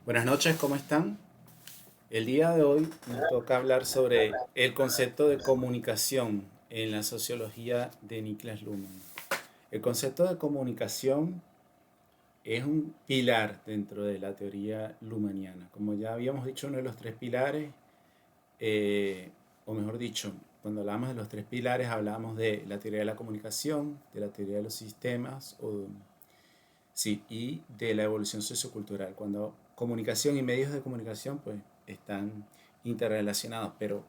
Buenas noches, ¿cómo están? El día de hoy nos toca hablar sobre el concepto de comunicación en la sociología de Niklas Luhmann. El concepto de comunicación es un pilar dentro de la teoría luhmanniana. Como ya habíamos dicho, uno de los tres pilares, o mejor dicho, cuando hablamos de los tres pilares, hablamos de la teoría de la comunicación, de la teoría de los sistemas, sí, y de la evolución sociocultural. Cuando comunicación y medios de comunicación pues están interrelacionados, pero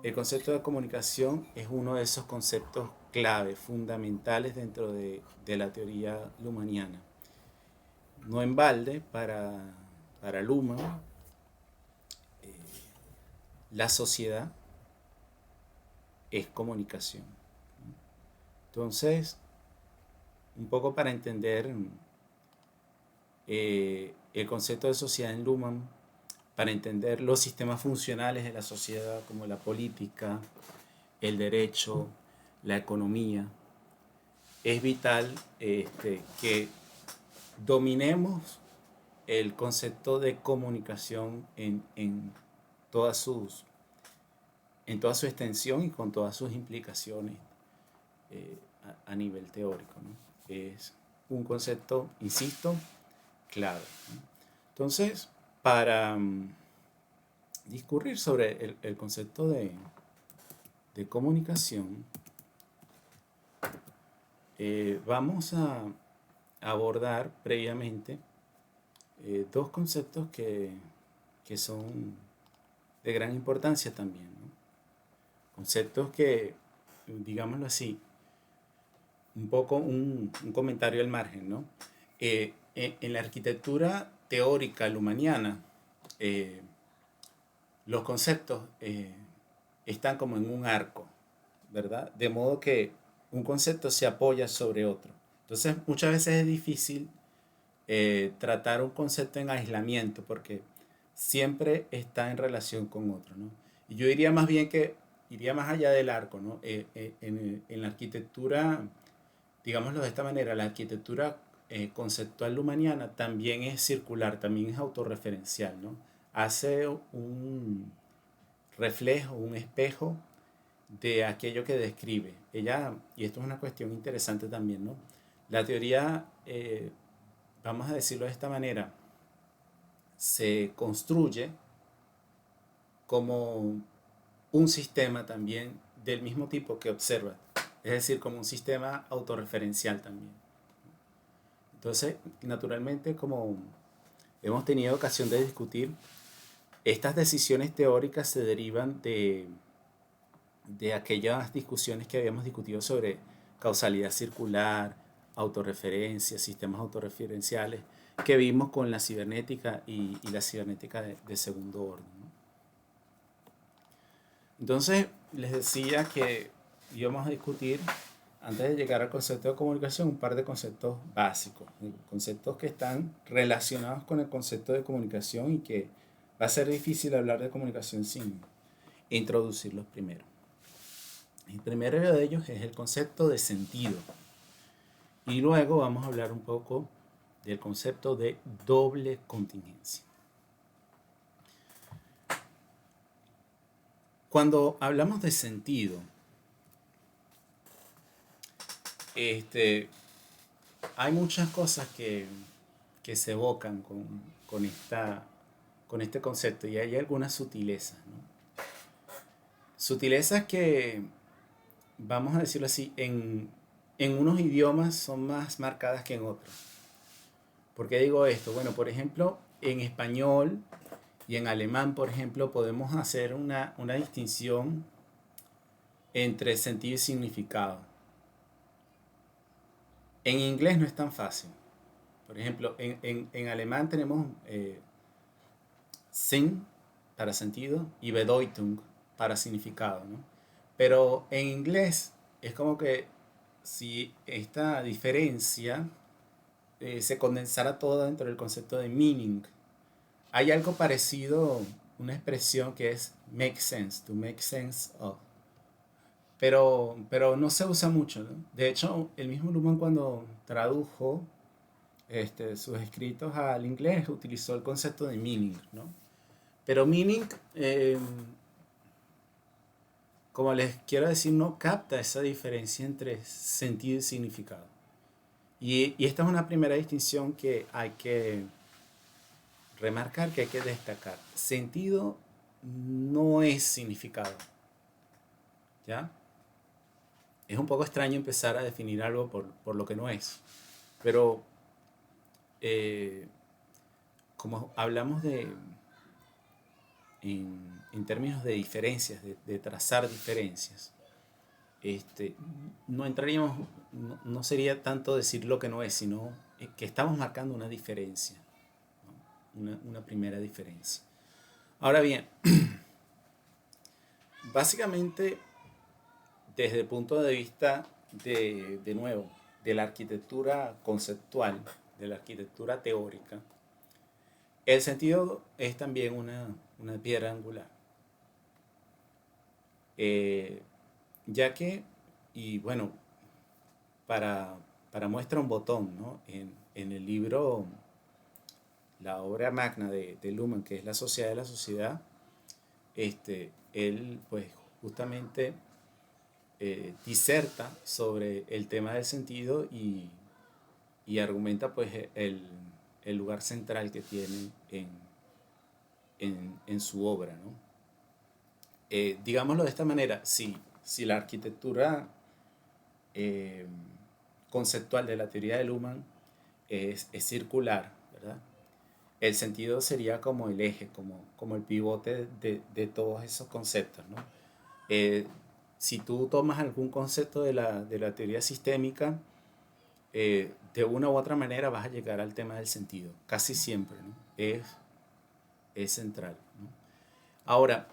el concepto de comunicación es uno de esos conceptos clave, fundamentales dentro de la teoría luhmanniana. No en balde, para Luhmann, la sociedad es comunicación. Entonces, un poco para entender el concepto de sociedad en Luhmann, para entender los sistemas funcionales de la sociedad como la política, el derecho, la economía, es vital que dominemos el concepto de comunicación todas sus, en toda su extensión y con todas sus implicaciones a nivel teórico, ¿no? Es un concepto, insisto, clave, ¿no? Entonces, para discurrir sobre el concepto de comunicación, vamos a abordar previamente dos conceptos que son de gran importancia también, ¿no? Conceptos que, digámoslo así, un poco un comentario al margen, ¿no? En la arquitectura teórica lumaniana, eh, los conceptos están como en un arco, ¿verdad? De modo que un concepto se apoya sobre otro. Entonces, muchas veces es difícil tratar un concepto en aislamiento porque siempre está en relación con otro, ¿no? Y yo diría más bien que iría más allá del arco, ¿no? En la arquitectura, digámoslo de esta manera, la arquitectura conceptual lumaniana también es circular, también es autorreferencial, ¿no? Hace un reflejo, un espejo de aquello que describe. Ella, y esto es una cuestión interesante también, ¿no? La teoría, vamos a decirlo de esta manera, se construye como un sistema también del mismo tipo que observa, es decir, como un sistema autorreferencial también. Entonces, naturalmente, como hemos tenido ocasión de discutir, estas decisiones teóricas se derivan de aquellas discusiones que habíamos discutido sobre causalidad circular, autorreferencia, sistemas autorreferenciales, que vimos con la cibernética y la cibernética de segundo orden, ¿no? Entonces, les decía que íbamos a discutir, antes de llegar al concepto de comunicación, un par de conceptos básicos, conceptos que están relacionados con el concepto de comunicación y que va a ser difícil hablar de comunicación sin introducirlos primero. El primero de ellos es el concepto de sentido. Y luego vamos a hablar un poco del concepto de doble contingencia. Cuando hablamos de sentido, este, hay muchas cosas que se evocan con este concepto y hay algunas sutilezas, ¿no? Sutilezas que, vamos a decirlo así, en unos idiomas son más marcadas que en otros. ¿Por qué digo esto? Bueno, por ejemplo, en español y en alemán, por ejemplo, podemos hacer una distinción entre sentido y significado. En inglés no es tan fácil. Por ejemplo, en alemán tenemos Sinn para sentido y Bedeutung para significado, ¿no? Pero en inglés es como que si esta diferencia se condensara toda dentro del concepto de meaning. Hay algo parecido, una expresión que es make sense, to make sense of. Pero no se usa mucho, ¿no? De hecho, el mismo Luhmann cuando tradujo sus escritos al inglés, utilizó el concepto de meaning, ¿no? Pero meaning, como les quiero decir, no capta esa diferencia entre sentido y significado. Y esta es una primera distinción que hay que remarcar, que hay que destacar. Sentido no es significado, ¿ya? Es un poco extraño empezar a definir algo por lo que no es, pero eh, como hablamos en términos de diferencias, de trazar diferencias, no entraríamos, no sería tanto decir lo que no es, sino que estamos marcando una diferencia, ¿no? Una primera diferencia. Ahora bien, básicamente desde el punto de vista de nuevo, de la arquitectura conceptual, de la arquitectura teórica, el sentido es también una piedra angular. Eh, ya que, y bueno, para, para muestra un botón, ¿no? En el libro, la obra magna de Luhmann, que es La Sociedad de la Sociedad, él pues justamente diserta sobre el tema del sentido y argumenta pues el lugar central que tiene en su obra, ¿no? Digámoslo de esta manera, si la arquitectura eh, conceptual de la teoría de Luhmann es circular, ¿verdad? El sentido sería como el eje, como el pivote de todos esos conceptos, ¿no? Eh, si tú tomas algún concepto de la teoría sistémica, de una u otra manera vas a llegar al tema del sentido, casi siempre, ¿no? Es central, ¿no? Ahora,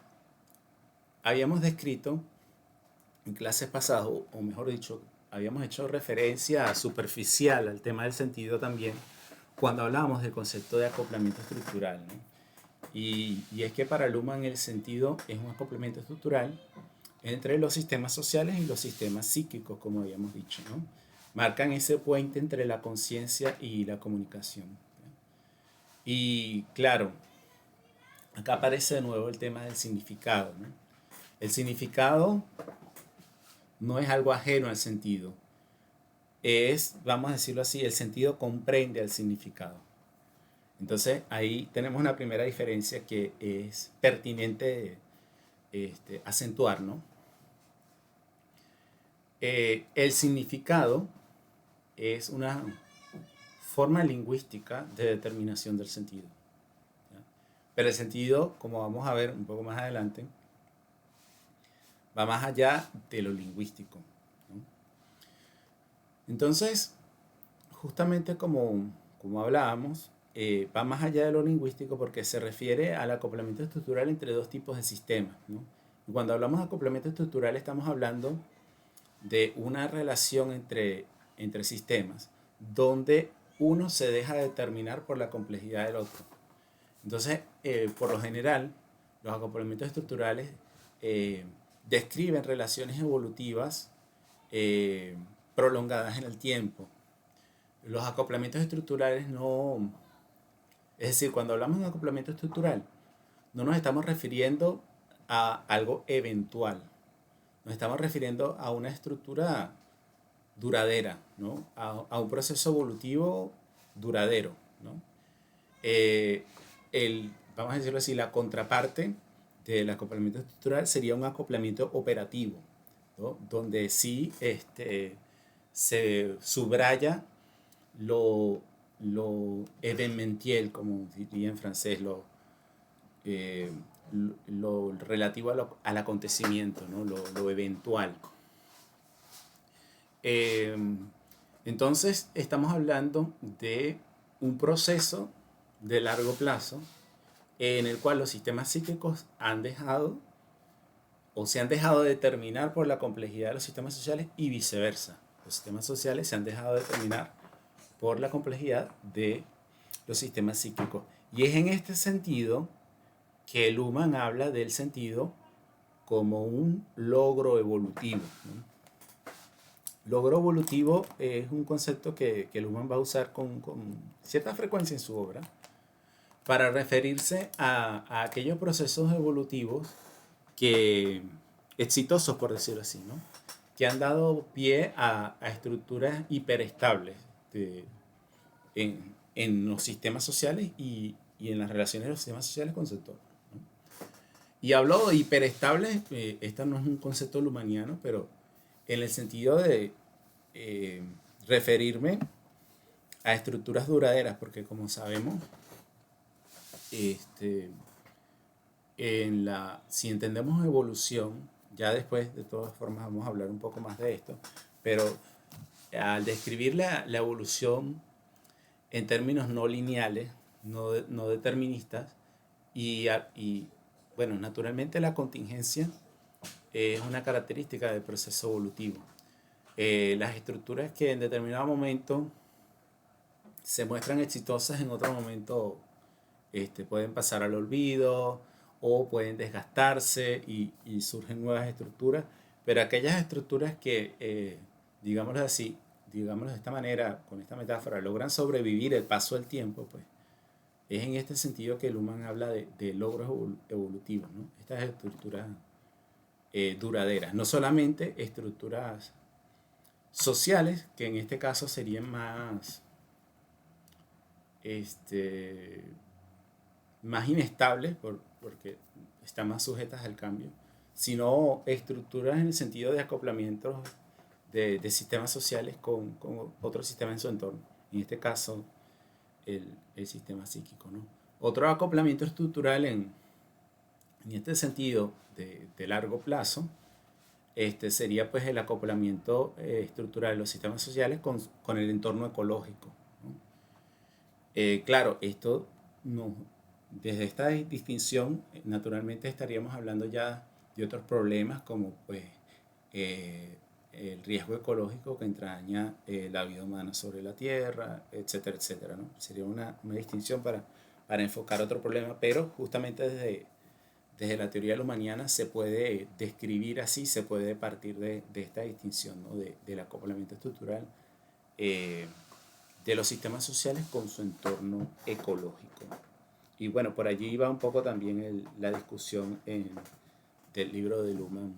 habíamos descrito en clases pasadas, o mejor dicho, habíamos hecho referencia superficial al tema del sentido también cuando hablábamos del concepto de acoplamiento estructural, ¿no? Y es que para Luhmann el sentido es un acoplamiento estructural entre los sistemas sociales y los sistemas psíquicos, como habíamos dicho, ¿no? Marcan ese puente entre la conciencia y la comunicación, ¿no? Y claro, acá aparece de nuevo el tema del significado, ¿no? El significado no es algo ajeno al sentido, es, vamos a decirlo así, el sentido comprende al significado. Entonces ahí tenemos una primera diferencia que es pertinente acentuar, ¿no? El significado es una forma lingüística de determinación del sentido, ¿ya? Pero el sentido, como vamos a ver un poco más adelante, va más allá de lo lingüístico, ¿no? Entonces, justamente como hablábamos, va más allá de lo lingüístico porque se refiere al acoplamiento estructural entre dos tipos de sistemas, ¿no? Y cuando hablamos de acoplamiento estructural estamos hablando de una relación entre sistemas donde uno se deja determinar por la complejidad del otro. Entonces, por lo general, los acoplamientos estructurales eh, describen relaciones evolutivas eh, prolongadas en el tiempo. Los acoplamientos estructurales no, es decir, cuando hablamos de un acoplamiento estructural, no nos estamos refiriendo a algo eventual, nos estamos refiriendo a una estructura duradera, ¿no? A un proceso evolutivo duradero, ¿no? Eh, vamos a decirlo así, la contraparte del acoplamiento estructural sería un acoplamiento operativo, ¿no? Donde sí se subraya lo, lo événementiel, como diría en francés, eh, lo relativo al acontecimiento, ¿no? Lo eventual. Eh, entonces, estamos hablando de un proceso de largo plazo en el cual los sistemas psíquicos han dejado o se han dejado determinar por la complejidad de los sistemas sociales y viceversa. Los sistemas sociales se han dejado determinar por la complejidad de los sistemas psíquicos. Y es en este sentido que Luhmann habla del sentido como un logro evolutivo, ¿no? Logro evolutivo es un concepto que Luhmann va a usar con cierta frecuencia en su obra para referirse a aquellos procesos evolutivos que exitosos, por decirlo así, ¿no? Que han dado pie a estructuras hiperestables en los sistemas sociales y en las relaciones de los sistemas sociales con su entorno. ¿No? Y hablo de hiperestables, este no es un concepto lumaniano, pero en el sentido de eh, referirme a estructuras duraderas, porque como sabemos, este, si entendemos evolución, ya después de todas formas vamos a hablar un poco más de esto, pero al describir la evolución en términos no lineales, no deterministas, y bueno, naturalmente la contingencia es una característica del proceso evolutivo. Las estructuras que en determinado momento se muestran exitosas, en otro momento pueden pasar al olvido o pueden desgastarse y surgen nuevas estructuras, pero aquellas estructuras que, digámoslo así, digámoslo de esta manera, con esta metáfora, logran sobrevivir el paso del tiempo, pues es en este sentido que Luhmann habla de logros evolutivos, ¿no? Estas estructuras duraderas, no solamente estructuras sociales, que en este caso serían más, este, más inestables porque están más sujetas al cambio, sino estructuras en el sentido de acoplamientos de sistemas sociales con otros sistemas en su entorno. En este caso, el sistema psíquico, ¿no? Otro acoplamiento estructural en este sentido de largo plazo sería pues el acoplamiento estructural de los sistemas sociales con el entorno ecológico, ¿no? Claro, esto no, desde esta distinción naturalmente estaríamos hablando ya de otros problemas como pues el riesgo ecológico que entraña la vida humana sobre la Tierra, etcétera, etcétera, ¿no? Sería una distinción para enfocar otro problema, pero justamente desde la teoría lumaniana se puede describir así, se puede partir de esta distinción, ¿no? Del acoplamiento estructural eh, de los sistemas sociales con su entorno ecológico. Y bueno, por allí va un poco también la discusión del libro de Luhmann,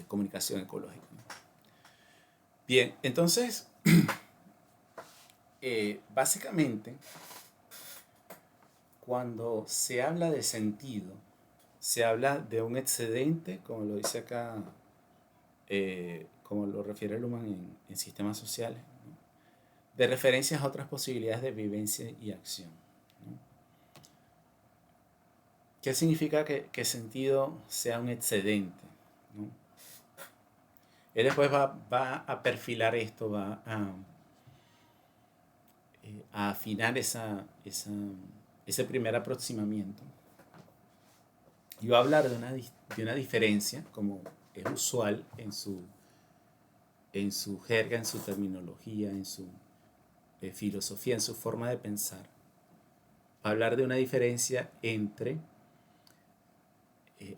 Comunicación Ecológica. Bien, entonces, básicamente, cuando se habla de sentido, se habla de un excedente, como lo dice acá, como lo refiere Luhmann en sistemas sociales, ¿no? De referencias a otras posibilidades de vivencia y acción, ¿no? ¿Qué significa que sentido sea un excedente, ¿no? Él después va a perfilar esto, va a afinar ese primer aproximamiento. Y va a hablar de una diferencia, como es usual en su jerga, en su terminología, en su filosofía, en su forma de pensar. Va a hablar de una diferencia entre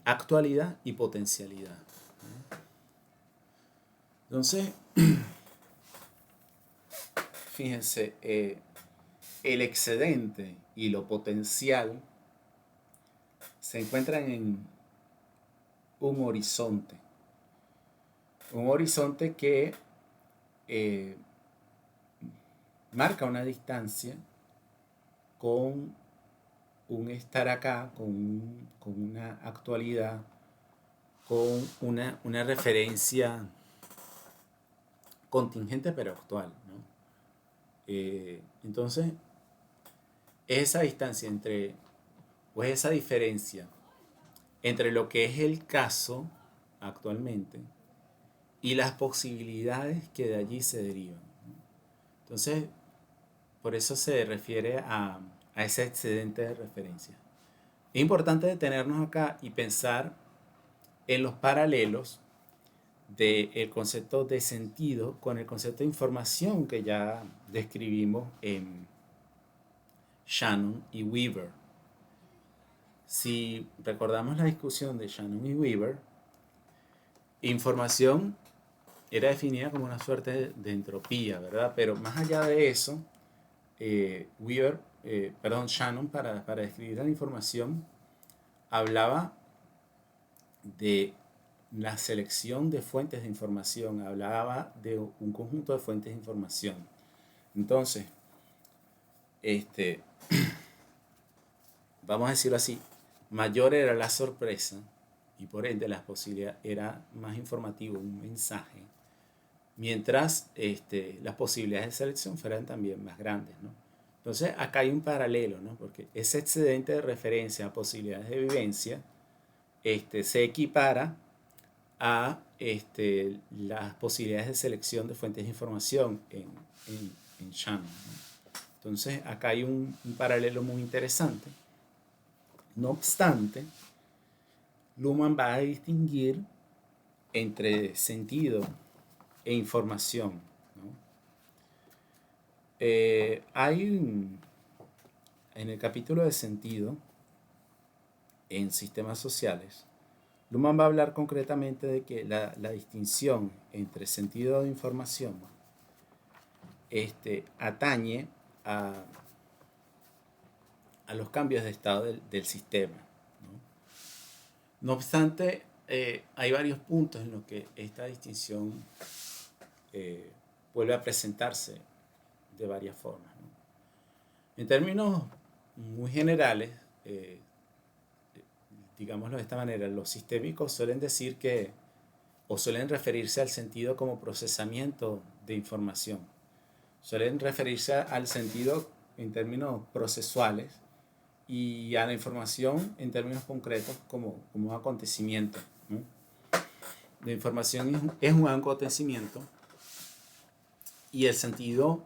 actualidad y potencialidad. Entonces, fíjense, el excedente y lo potencial se encuentran en un horizonte. Un horizonte que eh, marca una distancia con un estar acá, con una actualidad, con una referencia contingente pero actual, ¿no? Entonces, esa distancia entre, o esa diferencia entre lo que es el caso actualmente y las posibilidades que de allí se derivan, ¿no? Entonces, por eso se refiere a ese excedente de referencia. Es importante detenernos acá y pensar en los paralelos del concepto de sentido con el concepto de información que ya describimos en Shannon y Weaver. Si recordamos la discusión de Shannon y Weaver, información era definida como una suerte de entropía, ¿verdad? Pero más allá de eso, Shannon, para describir la información, hablaba de la selección de fuentes de información, hablaba de un conjunto de fuentes de información. Entonces, este, vamos a decirlo así, mayor era la sorpresa y por ende las posibilidades, era más informativo un mensaje, mientras las posibilidades de selección fueran también más grandes, ¿no? Entonces acá hay un paralelo, ¿no? Porque ese excedente de referencia a posibilidades de vivencia se equipara a las posibilidades de selección de fuentes de información en Shannon, ¿no? Entonces acá hay un paralelo muy interesante. No obstante, Luhmann va a distinguir entre sentido e información, ¿no? En el capítulo de sentido, en sistemas sociales, Luhmann va a hablar concretamente de que la distinción entre sentido e información atañe a los cambios de estado del sistema, ¿no? No obstante, hay varios puntos en los que esta distinción vuelve a presentarse de varias formas, ¿no? En términos muy generales, digámoslo de esta manera, los sistémicos suelen decir que, o suelen referirse al sentido como procesamiento de información, suelen referirse al sentido en términos procesuales y a la información en términos concretos como un acontecimiento, ¿no? La información es un acontecimiento y el sentido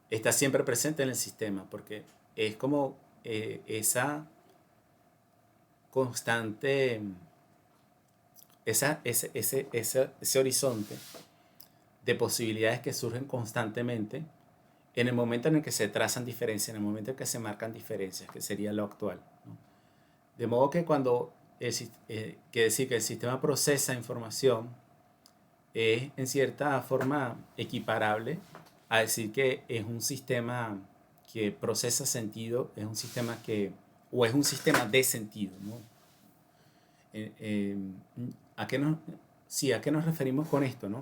está siempre presente en el sistema porque es como esa constante, ese horizonte de posibilidades que surgen constantemente en el momento en el que se trazan diferencias, en el momento en que se marcan diferencias, que sería lo actual, ¿no? De modo que cuando que decir que el sistema procesa información es en cierta forma equiparable a decir que es un sistema que procesa sentido, es un sistema o es un sistema de sentido, ¿no? ¿A qué nos referimos con esto, no?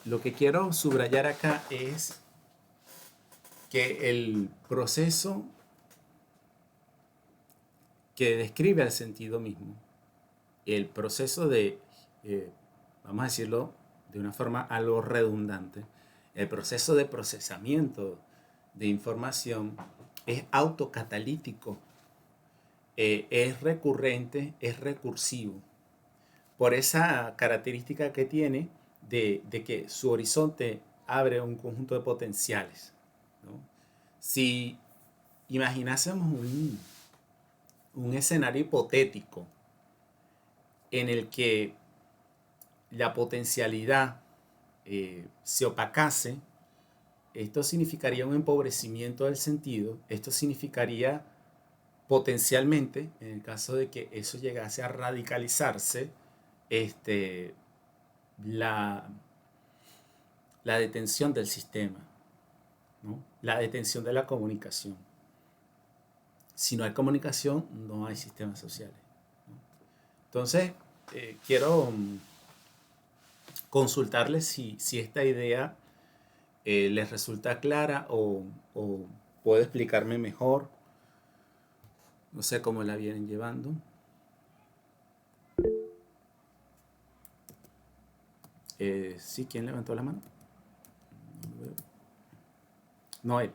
Lo que quiero subrayar acá es que el proceso que describe al sentido mismo, el proceso de, vamos a decirlo de una forma algo redundante, el proceso de procesamiento de información es autocatalítico, es recurrente, es recursivo, por esa característica que tiene de que su horizonte abre un conjunto de potenciales, ¿no? Si imaginásemos un escenario hipotético en el que la potencialidad se opacase, esto significaría un empobrecimiento del sentido, esto significaría potencialmente, en el caso de que eso llegase a radicalizarse, la detención del sistema, ¿no? La detención de la comunicación. Si no hay comunicación, no hay sistemas sociales, ¿no? Entonces, quiero consultarles si esta idea les resulta clara o puedo explicarme mejor. No sé cómo la vienen llevando. ¿Sí? ¿Quién levantó la mano? Noel.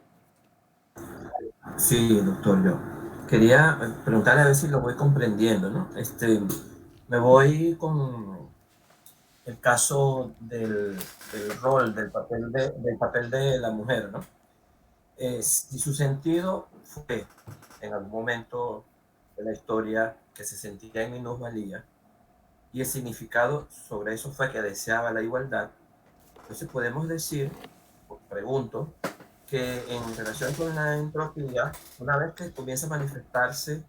Sí, doctor, yo quería preguntarle a ver si lo voy comprendiendo, ¿no? Me voy con el caso del rol, del papel de la mujer, ¿no? Si su sentido fue en algún momento de la historia que se sentía en minusvalía y el significado sobre eso fue que deseaba la igualdad, entonces podemos decir, pregunto, que en relación con la entropía, una vez que comienza a manifestarse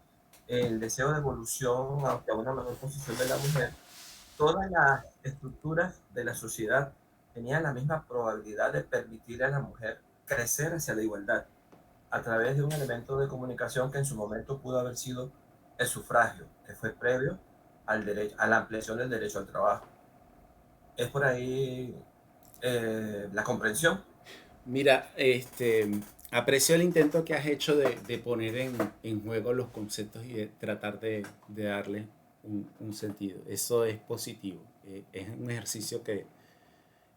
el deseo de evolución hacia una mejor posición de la mujer, todas las estructuras de la sociedad tenían la misma probabilidad de permitir a la mujer crecer hacia la igualdad a través de un elemento de comunicación que en su momento pudo haber sido el sufragio, que fue previo al derecho, a la ampliación del derecho al trabajo. Es por ahí la comprensión. Mira, aprecio el intento que has hecho de poner en juego los conceptos y de tratar de darle un sentido. Eso es positivo. Es un ejercicio que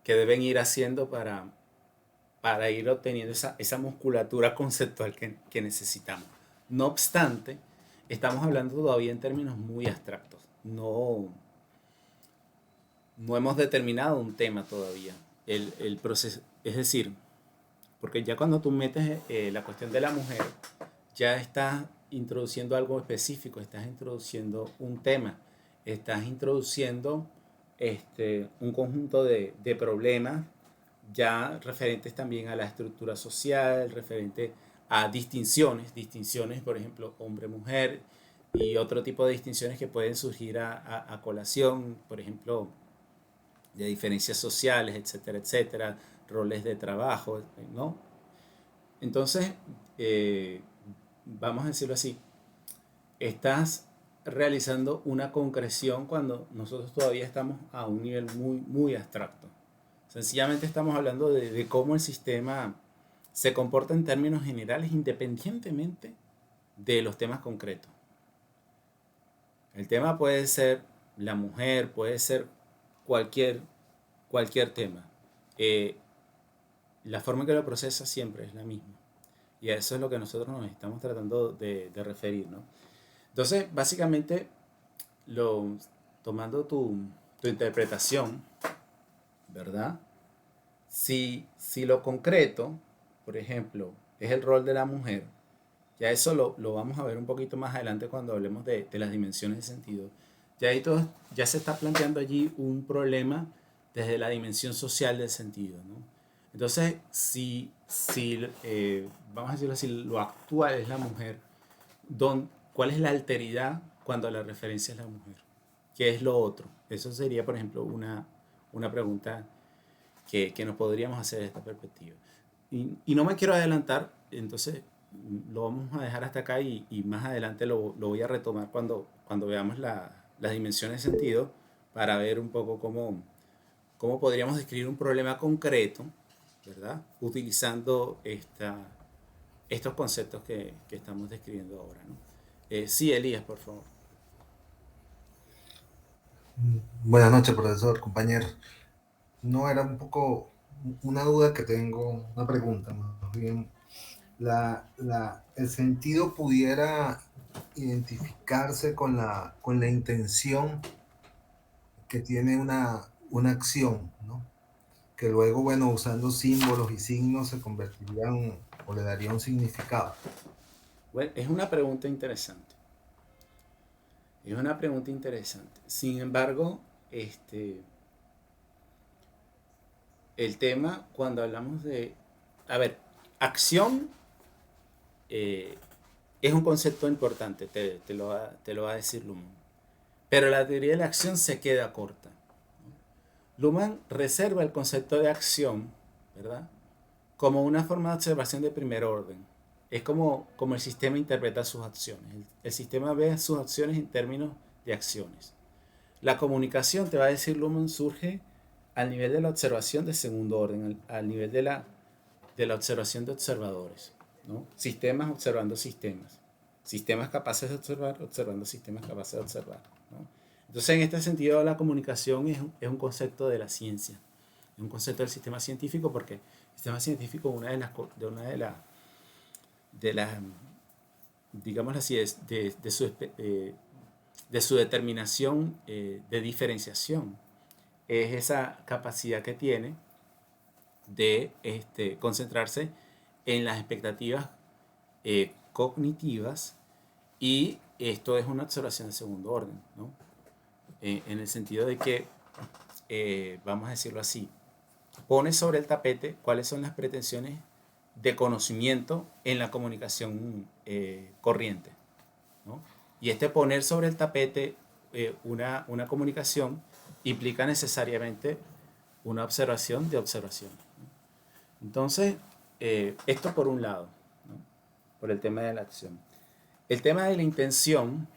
deben ir haciendo para ir obteniendo esa musculatura conceptual que necesitamos. No obstante, estamos hablando todavía en términos muy abstractos. No hemos determinado un tema todavía. El proceso, es decir, porque ya cuando tú metes la cuestión de la mujer, ya estás introduciendo algo específico, estás introduciendo un tema, estás introduciendo un conjunto de problemas ya referentes también a la estructura social, referente a distinciones, por ejemplo, hombre-mujer, y otro tipo de distinciones que pueden surgir a colación, por ejemplo, de diferencias sociales, etcétera, etcétera, roles de trabajo, ¿no? Entonces, vamos a decirlo así, estás realizando una concreción cuando nosotros todavía estamos a un nivel muy, muy abstracto. Sencillamente estamos hablando de cómo el sistema se comporta en términos generales independientemente de los temas concretos. El tema puede ser la mujer, puede ser cualquier, cualquier tema. Eh, la forma en que lo procesa siempre es la misma. Y a eso es lo que nosotros nos estamos tratando de referir, ¿no? Entonces, básicamente, lo, tomando tu interpretación, ¿verdad? Si lo concreto, por ejemplo, es el rol de la mujer, ya eso lo vamos a ver un poquito más adelante cuando hablemos de las dimensiones de sentido. Ya, ahí todo, ya se está planteando allí un problema desde la dimensión social del sentido, ¿no? Entonces, si vamos a decirlo así, lo actual es la mujer, ¿cuál es la alteridad cuando la referencia es la mujer? ¿Qué es lo otro? Eso sería, por ejemplo, una pregunta que nos podríamos hacer de esta perspectiva. Y no me quiero adelantar, entonces lo vamos a dejar hasta acá y más adelante lo voy a retomar cuando veamos las dimensiones de sentido para ver un poco cómo podríamos describir un problema concreto, ¿verdad? Utilizando estos conceptos que estamos describiendo ahora, ¿no? Sí, Elías, por favor. Buenas noches, profesor, compañeros. No, era un poco una duda que tengo, una pregunta más bien. El sentido pudiera identificarse con la intención que tiene una acción, ¿no? Que luego, bueno, usando símbolos y signos se convertirían o le daría un significado. Bueno, es una pregunta interesante. Es una pregunta interesante. Sin embargo, el tema cuando hablamos de, a ver, acción eh, es un concepto importante, te lo va a decir Luhmann. Pero la teoría de la acción se queda corta. Luhmann reserva el concepto de acción, ¿verdad? Como una forma de observación de primer orden. Es como el sistema interpreta sus acciones. El sistema ve sus acciones en términos de acciones. La comunicación, te va a decir Luhmann, surge al nivel de la observación de segundo orden, al nivel de la observación de observadores, ¿no? Sistemas observando sistemas. Sistemas capaces de observar, observando sistemas capaces de observar, ¿no? Entonces, en este sentido, la comunicación es un concepto de la ciencia, es un concepto del sistema científico porque el sistema científico, una de las digamos así, de su determinación de diferenciación, es esa capacidad que tiene de concentrarse en las expectativas cognitivas, y esto es una observación de segundo orden, ¿no? En el sentido de que, vamos a decirlo así, pone sobre el tapete cuáles son las pretensiones de conocimiento en la comunicación corriente, ¿no? Y poner sobre el tapete una comunicación implica necesariamente una observación de observaciones. Entonces, esto por un lado, ¿no? Por el tema de la acción. El tema de la intención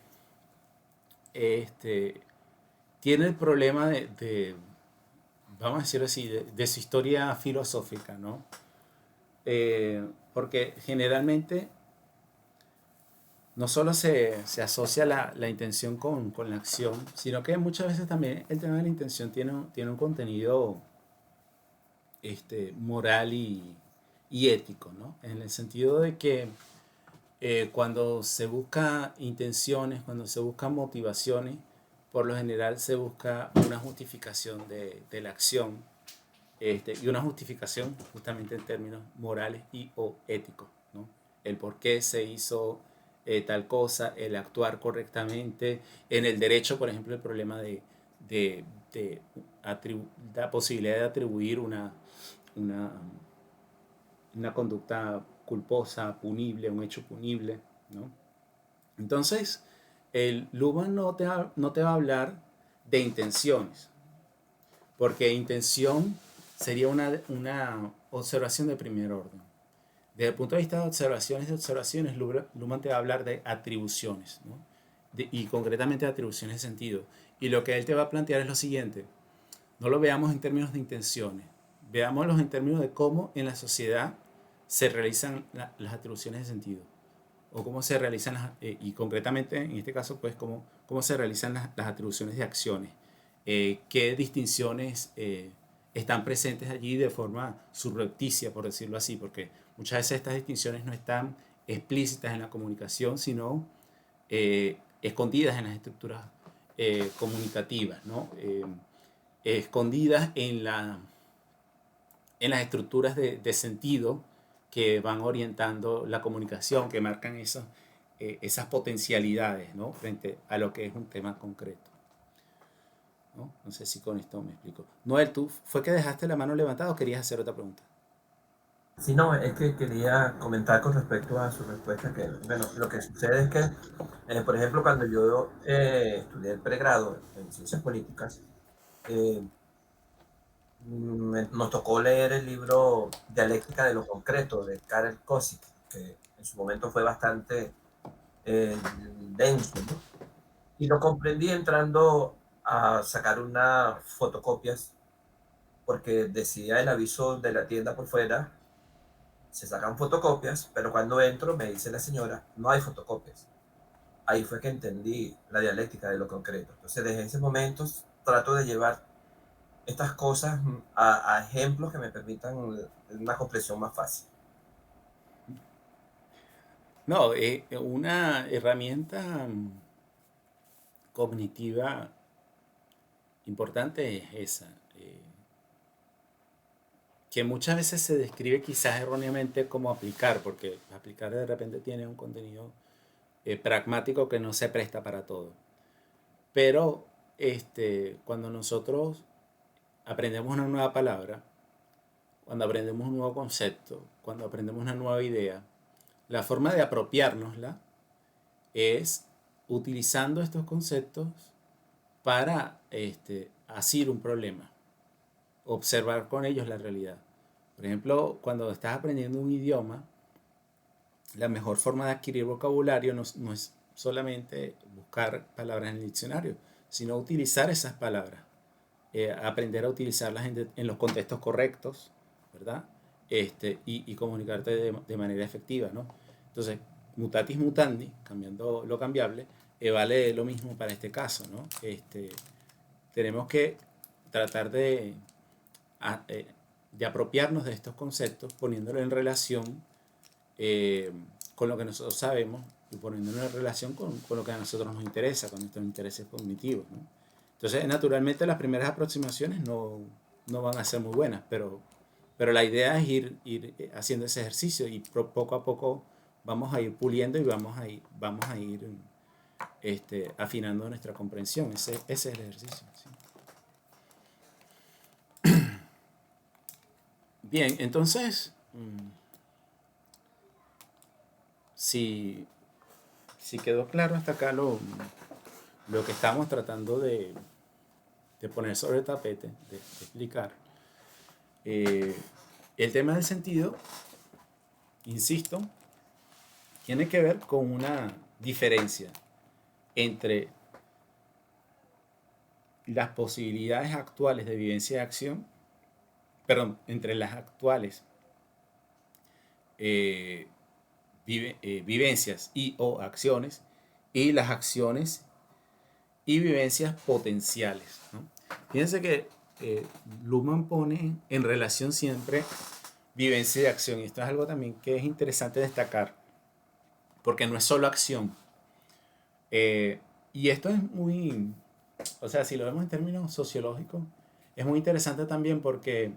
tiene el problema vamos a decirlo así, de su historia filosófica, ¿no? Porque generalmente no solo se asocia la intención con la acción, sino que muchas veces también el tema de la intención tiene un contenido moral y ético, ¿no? En el sentido de que cuando se busca intenciones, cuando se buscan motivaciones, por lo general se busca una justificación de la acción, y una justificación justamente en términos morales y o éticos, ¿no? El por qué se hizo tal cosa, el actuar correctamente, en el derecho, por ejemplo, el problema de, de la posibilidad de atribuir una, una conducta culposa, punible, un hecho punible, ¿no? Entonces, el Luhmann no te va a hablar de intenciones, porque intención sería una observación de primer orden. Desde el punto de vista de observaciones, Luhmann te va a hablar de atribuciones, ¿no? Y concretamente de atribuciones de sentido. Y lo que él te va a plantear es lo siguiente: no lo veamos en términos de intenciones, veámoslo en términos de cómo en la sociedad se realizan las atribuciones de sentido, o cómo se realizan, y concretamente en este caso, pues cómo se realizan las atribuciones de acciones, qué distinciones están presentes allí de forma subrepticia, por decirlo así, porque muchas veces estas distinciones no están explícitas en la comunicación, sino escondidas en las estructuras comunicativas, ¿no? Escondidas en las estructuras de sentido que van orientando la comunicación, que marcan esas potencialidades, ¿no? Frente a lo que es un tema concreto, ¿no? No sé si con esto me explico. Noel, ¿tú fue que dejaste la mano levantada o querías hacer otra pregunta? Sí, no, es que quería comentar con respecto a su respuesta que, bueno, lo que sucede es que, por ejemplo, cuando yo estudié el pregrado en ciencias políticas, eh, nos tocó leer el libro Dialéctica de lo Concreto de Karel Kosik, que en su momento fue bastante denso, ¿no? Y lo comprendí entrando a sacar unas fotocopias, porque decía el aviso de la tienda por fuera, se sacan fotocopias, pero cuando entro me dice la señora, no hay fotocopias. Ahí fue que entendí la dialéctica de lo concreto. Entonces, desde ese momento trato de llevar estas cosas a ejemplos que me permitan una comprensión más fácil. No, una herramienta cognitiva importante es esa, que muchas veces se describe quizás erróneamente como aplicar, porque aplicar de repente tiene un contenido pragmático que no se presta para todo. Pero cuando nosotros aprendemos una nueva palabra, cuando aprendemos un nuevo concepto, cuando aprendemos una nueva idea, la forma de apropiárnosla es utilizando estos conceptos para asir un problema, observar con ellos la realidad. Por ejemplo, cuando estás aprendiendo un idioma, la mejor forma de adquirir vocabulario no es solamente buscar palabras en el diccionario, sino utilizar esas palabras, aprender a utilizarlas en los contextos correctos, ¿verdad? Y comunicarte de manera efectiva, ¿no? Entonces, mutatis mutandi, cambiando lo cambiable, vale lo mismo para este caso, ¿no? Tenemos que tratar a- eh, de apropiarnos de estos conceptos, poniéndolo en relación con lo que nosotros sabemos y poniéndolo en relación con lo que a nosotros nos interesa, con nuestros intereses cognitivos, ¿no? Entonces, naturalmente, las primeras aproximaciones no van a ser muy buenas, pero la idea es ir haciendo ese ejercicio y poco a poco vamos a ir puliendo y vamos a ir afinando nuestra comprensión. Ese es el ejercicio. ¿Sí? Bien, entonces, si, si quedó claro hasta acá lo que estamos tratando poner sobre el tapete, de explicar. El tema del sentido, insisto, tiene que ver con una diferencia entre las posibilidades actuales de vivencia de acción, perdón, entre las actuales vivencias y o acciones y las acciones y vivencias potenciales, ¿no? Fíjense que Luhmann pone en relación siempre vivencia y acción, y esto es algo también que es interesante destacar, porque no es solo acción. Y esto es muy, o sea, si lo vemos en términos sociológicos, es muy interesante también porque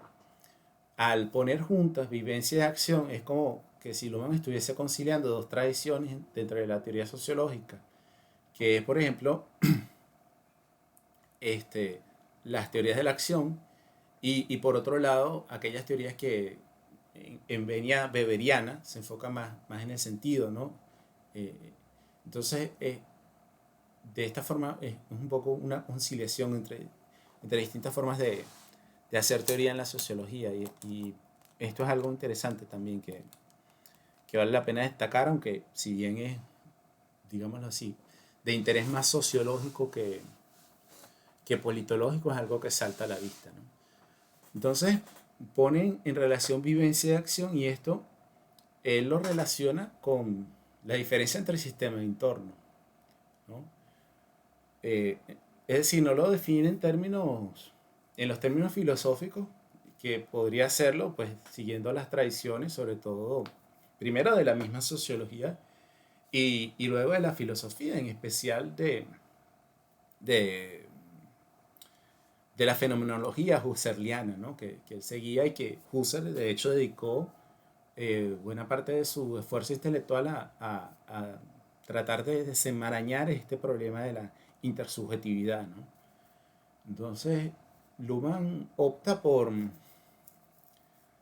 al poner juntas vivencia y acción, es como que si Luhmann estuviese conciliando dos tradiciones dentro de la teoría sociológica, que es, por ejemplo, las teorías de la acción y por otro lado, aquellas teorías que en venia weberiana se enfocan más en el sentido, ¿no? Entonces, de esta forma es un poco una conciliación entre distintas formas de hacer teoría en la sociología y esto es algo interesante también que vale la pena destacar, aunque si bien es, digámoslo así, de interés más sociológico que politológico, es algo que salta a la vista, ¿no? Entonces, ponen en relación vivencia y acción y esto él lo relaciona con la diferencia entre sistema e entorno, ¿no? Es decir, no lo define en los términos filosóficos, que podría hacerlo, pues, siguiendo las tradiciones, sobre todo, primero de la misma sociología y luego de la filosofía, en especial de, de la fenomenología husserliana, ¿no? Que él seguía y que Husserl, de hecho, dedicó buena parte de su esfuerzo intelectual a tratar de desenmarañar este problema de la intersubjetividad, ¿no? Entonces, Luhmann opta por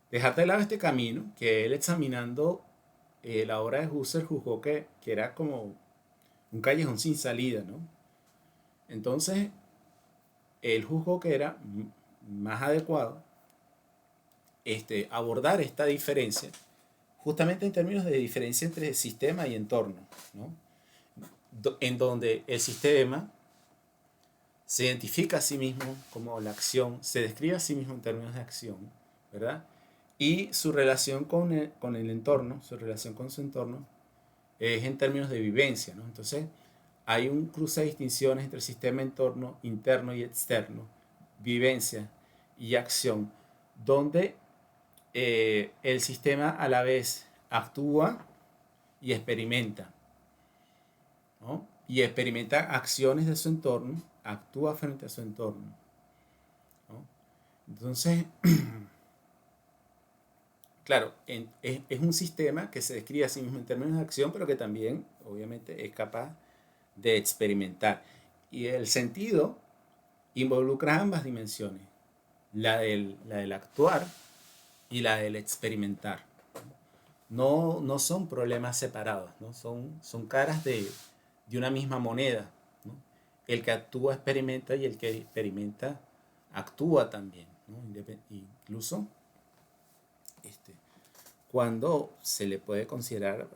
dejar de lado este camino, que él examinando la obra de Husserl juzgó que era como un callejón sin salida, ¿no? Entonces, él juzgó que era más adecuado abordar esta diferencia, justamente en términos de diferencia entre sistema y entorno, ¿no? En donde el sistema se identifica a sí mismo como la acción, se describe a sí mismo en términos de acción, ¿verdad? Y su relación con el entorno, su relación con su entorno, es en términos de vivencia, ¿no? Entonces, hay un cruce de distinciones entre sistema, entorno, interno y externo, vivencia y acción, donde el sistema a la vez actúa y experimenta, ¿no? Y experimenta acciones de su entorno, actúa frente a su entorno, ¿no? Entonces, claro, es un sistema que se describe a sí mismo en términos de acción, pero que también, obviamente, es capaz de experimentar. Y el sentido involucra ambas dimensiones, la del actuar y la del experimentar. No son problemas separados, ¿no? Son caras de una misma moneda, ¿no? El que actúa experimenta y el que experimenta actúa también, ¿no? Incluso cuando se le puede considerar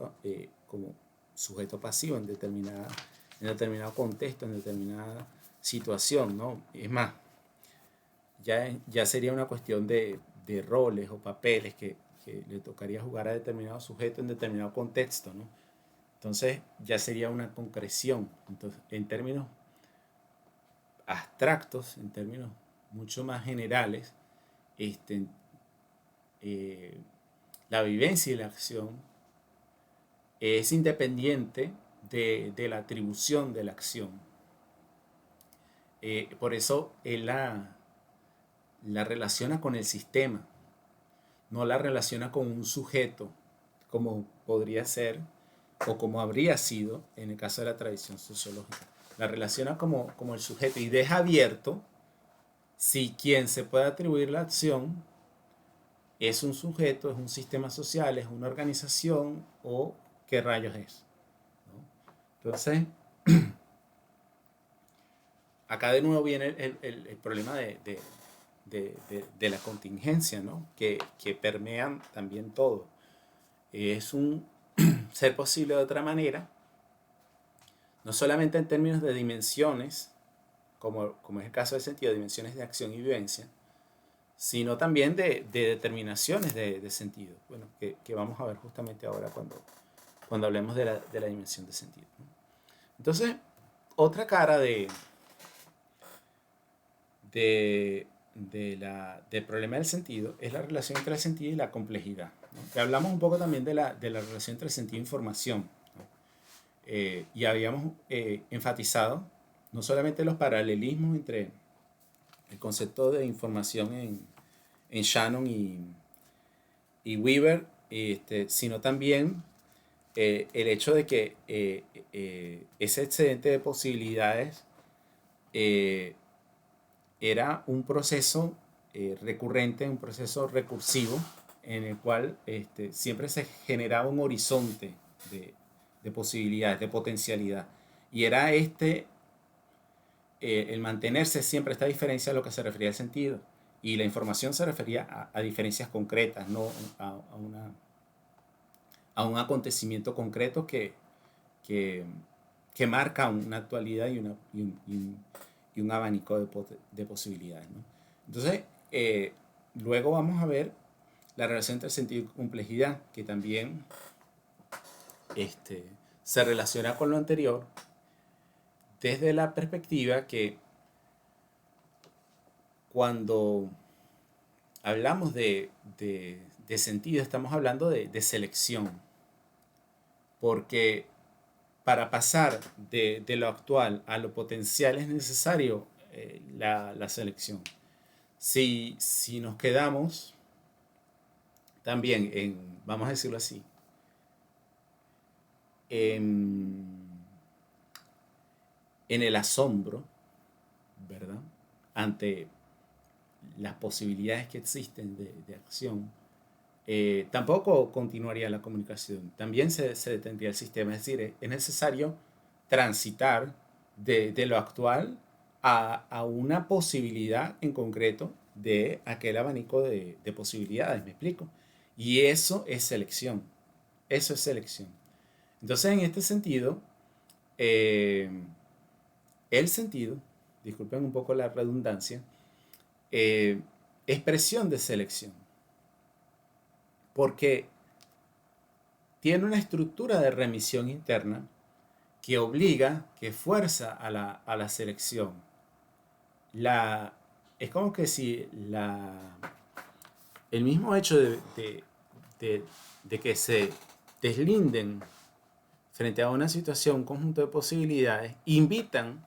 como sujeto pasivo en determinado contexto, en determinada situación, ¿no? Es más, ya sería una cuestión de roles o papeles que le tocaría jugar a determinado sujeto en determinado contexto, ¿no? Entonces ya sería una concreción. Entonces, en términos abstractos, en términos mucho más generales, la vivencia y la acción es independiente de la atribución de la acción. Por eso él la relaciona con el sistema, no la relaciona con un sujeto, como podría ser o como habría sido en el caso de la tradición sociológica. La relaciona como el sujeto y deja abierto si quien se puede atribuir la acción es un sujeto, es un sistema social, es una organización o qué rayos es, ¿no? Entonces, acá de nuevo viene el problema de la contingencia, ¿no? Que permean también todo. Es un ser posible de otra manera, no solamente en términos de dimensiones, como es el caso del sentido, dimensiones de acción y vivencia, sino también de determinaciones de sentido, bueno, que vamos a ver justamente ahora cuando hablemos de la dimensión de sentido, ¿no? Entonces, otra cara del problema del sentido es la relación entre el sentido y la complejidad, ¿no? Y hablamos un poco también de la relación entre el sentido e información, ¿no? Y habíamos enfatizado no solamente los paralelismos entre el concepto de información en Shannon y Weaver, sino también el hecho de que ese excedente de posibilidades era un proceso recurrente, un proceso recursivo, en el cual siempre se generaba un horizonte de posibilidades, de potencialidad. Y era el mantenerse siempre esta diferencia a lo que se refería al sentido. Y la información se refería a diferencias concretas, no a un acontecimiento concreto que marca una actualidad y un abanico de posibilidades, ¿no? Entonces, luego vamos a ver la relación entre sentido y complejidad, que también se relaciona con lo anterior, desde la perspectiva que cuando hablamos de sentido, estamos hablando de selección, porque para pasar de lo actual a lo potencial es necesario la selección. Si nos quedamos también vamos a decirlo así, en el asombro, ¿verdad?, ante las posibilidades que existen de acción, tampoco continuaría la comunicación. También se detendría el sistema. Es decir, es necesario transitar de lo actual a una posibilidad en concreto de aquel abanico de posibilidades. ¿Me explico? Y eso es selección. Eso es selección. Entonces, en este sentido, el sentido, disculpen un poco la redundancia, expresión de selección, porque tiene una estructura de remisión interna que obliga, que fuerza a la selección. Es como que si el mismo hecho de que se deslinden frente a una situación, un conjunto de posibilidades, invitan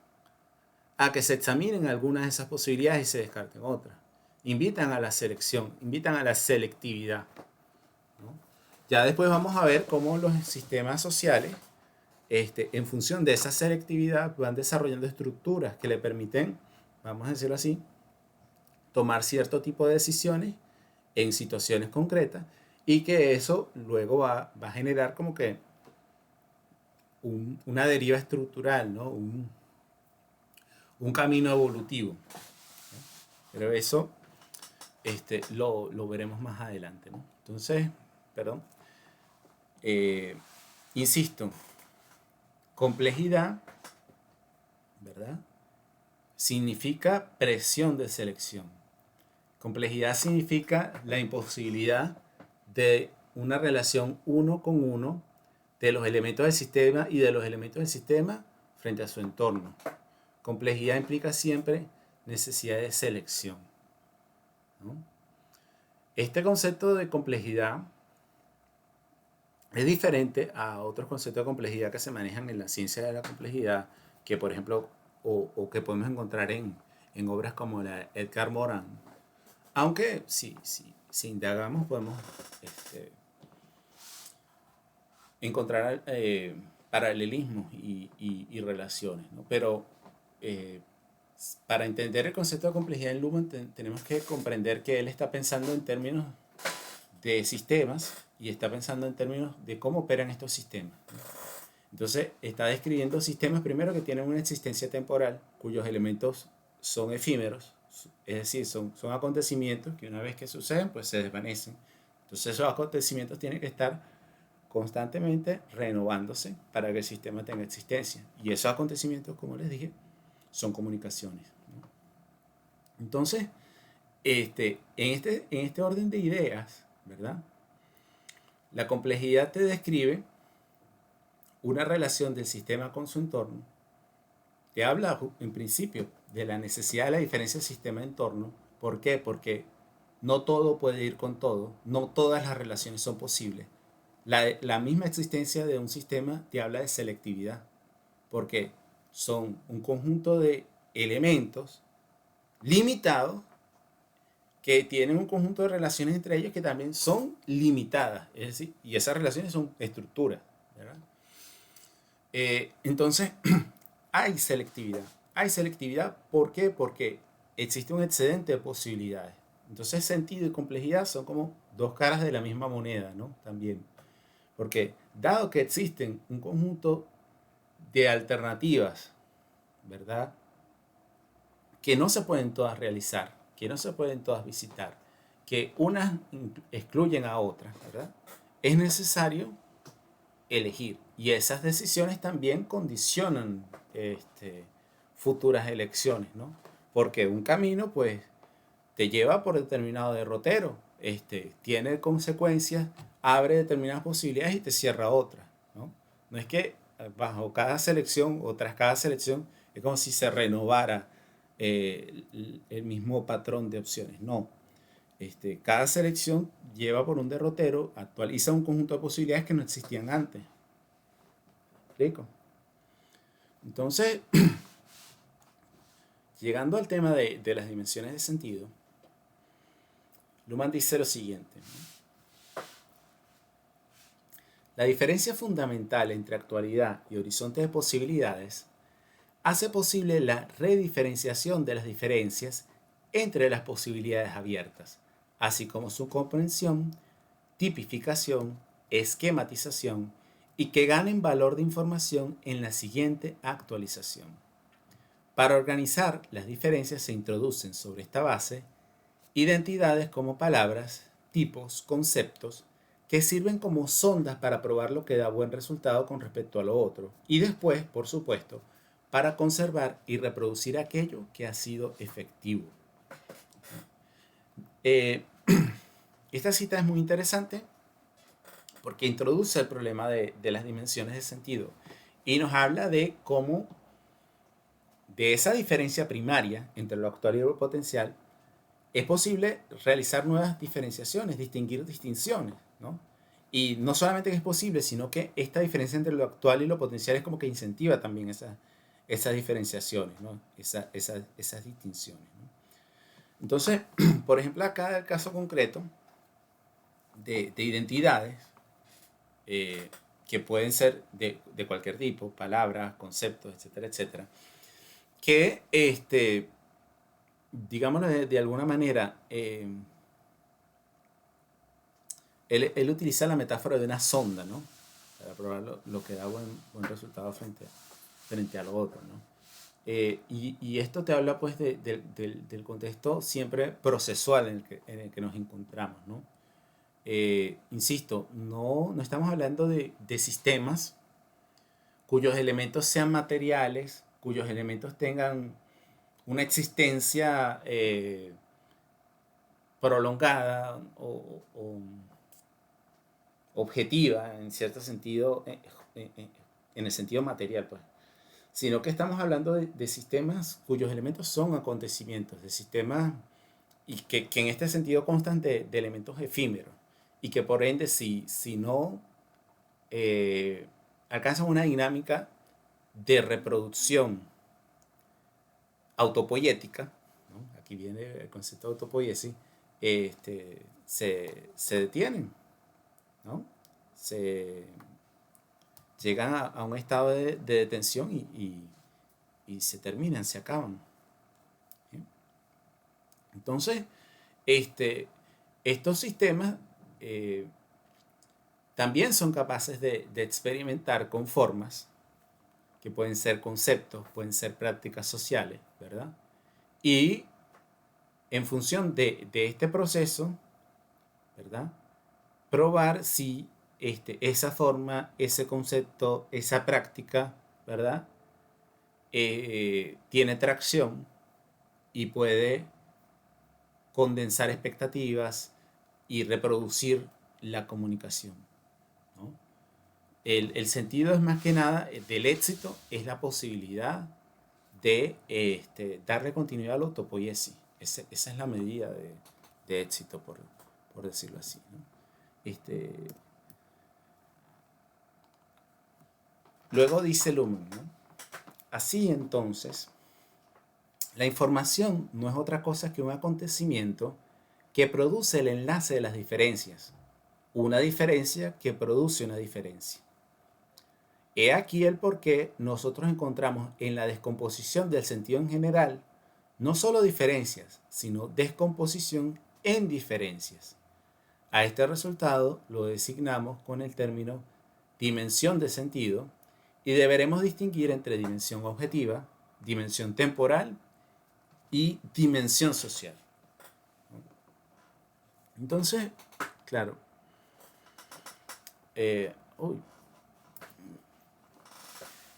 a que se examinen algunas de esas posibilidades y se descarten otras. Invitan a la selección, invitan a la selectividad, ¿no? Ya después vamos a ver cómo los sistemas sociales, en función de esa selectividad, van desarrollando estructuras que le permiten, vamos a decirlo así, tomar cierto tipo de decisiones en situaciones concretas, y que eso luego va a generar como que una deriva estructural, ¿no? Un camino evolutivo, ¿no? Pero eso lo veremos más adelante, ¿no? Entonces, perdón, insisto, complejidad, ¿verdad?, significa presión de selección. Complejidad significa la imposibilidad de una relación uno con uno de los elementos del sistema y de los elementos del sistema frente a su entorno. Complejidad implica siempre necesidad de selección, ¿no? Este concepto de complejidad es diferente a otros conceptos de complejidad que se manejan en la ciencia de la complejidad, que por ejemplo, o que podemos encontrar en obras como la Edgar Morin. Aunque si indagamos podemos encontrar paralelismos y relaciones, ¿no? Pero para entender el concepto de complejidad en Luhmann tenemos que comprender que él está pensando en términos de sistemas y está pensando en términos de cómo operan estos sistemas, ¿no? Entonces está describiendo sistemas primero que tienen una existencia temporal, cuyos elementos son efímeros, es decir, son acontecimientos que una vez que suceden, pues se desvanecen. Entonces esos acontecimientos tienen que estar constantemente renovándose para que el sistema tenga existencia. Y esos acontecimientos, como les dije, son comunicaciones, ¿no? Entonces, en este orden de ideas, ¿verdad? La complejidad te describe una relación del sistema con su entorno. Te habla en principio de la necesidad de la diferencia del sistema-entorno. ¿Por qué? Porque no todo puede ir con todo, no todas las relaciones son posibles. La misma existencia de un sistema te habla de selectividad, porque son un conjunto de elementos limitados que tienen un conjunto de relaciones entre ellos que también son limitadas, es decir, y esas relaciones son estructuras, ¿verdad? Entonces, hay selectividad. Hay selectividad, ¿por qué? Porque existe un excedente de posibilidades. Entonces, sentido y complejidad son como dos caras de la misma moneda, ¿no? También. Porque dado que existen un conjunto de alternativas, ¿verdad? Que no se pueden todas realizar, que no se pueden todas visitar, que unas excluyen a otras, ¿verdad? Es necesario elegir. Y esas decisiones también condicionan futuras elecciones, ¿no? Porque un camino, pues, te lleva por determinado derrotero, tiene consecuencias, abre determinadas posibilidades y te cierra otras, ¿no? No es que bajo cada selección o tras cada selección es como si se renovara el mismo patrón de opciones, no. Cada selección lleva por un derrotero, actualiza un conjunto de posibilidades que no existían antes. ¿Explico? Entonces, llegando al tema de las dimensiones de sentido, Luhmann dice lo siguiente, ¿no? La diferencia fundamental entre actualidad y horizonte de posibilidades hace posible la rediferenciación de las diferencias entre las posibilidades abiertas, así como su comprensión, tipificación, esquematización y que ganen valor de información en la siguiente actualización. Para organizar las diferencias se introducen sobre esta base identidades como palabras, tipos, conceptos, que sirven como sondas para probar lo que da buen resultado con respecto a lo otro, y después, por supuesto, para conservar y reproducir aquello que ha sido efectivo. Esta cita es muy interesante porque introduce el problema de las dimensiones de sentido y nos habla de cómo de esa diferencia primaria entre lo actual y lo potencial es posible realizar nuevas diferenciaciones, distinguir distinciones, ¿no? Y no solamente que es posible, sino que esta diferencia entre lo actual y lo potencial es como que incentiva también esas diferenciaciones, ¿no? Esas distinciones, ¿no? Entonces, por ejemplo, acá el caso concreto de identidades que pueden ser de cualquier tipo, palabras, conceptos, etcétera, etcétera, que digámoslo de alguna manera, él utiliza la metáfora de una sonda, ¿no? Para probar lo que da buen resultado frente a lo otro, ¿no? Y esto te habla pues del contexto siempre procesual en el que nos encontramos, ¿no? Insisto, no estamos hablando de sistemas cuyos elementos sean materiales, cuyos elementos tengan una existencia prolongada o objetiva en cierto sentido, en el sentido material, pues, sino que estamos hablando de sistemas cuyos elementos son acontecimientos, de sistemas y que en este sentido constan de elementos efímeros y que por ende si no alcanzan una dinámica de reproducción autopoética, ¿no? Aquí viene el concepto de autopoiesis, se detienen, ¿no? Se llegan a un estado de detención y se terminan, se acaban. ¿Sí? Entonces, estos sistemas también son capaces de experimentar con formas que pueden ser conceptos, pueden ser prácticas sociales, ¿verdad? Y en función de este proceso, ¿verdad? Probar si esa forma, ese concepto, esa práctica, ¿verdad? Tiene tracción y puede condensar expectativas y reproducir la comunicación, ¿no? El sentido es más que nada del éxito, es la posibilidad de darle continuidad a la autopoiesis. Esa es la medida de éxito, por decirlo así, ¿no? Luego dice Luhmann, ¿no? Así entonces, la información no es otra cosa que un acontecimiento que produce el enlace de las diferencias, una diferencia que produce una diferencia. He aquí el por qué nosotros encontramos en la descomposición del sentido en general no solo diferencias, sino descomposición en diferencias. A este resultado lo designamos con el término dimensión de sentido y deberemos distinguir entre dimensión objetiva, dimensión temporal y dimensión social. Entonces, claro,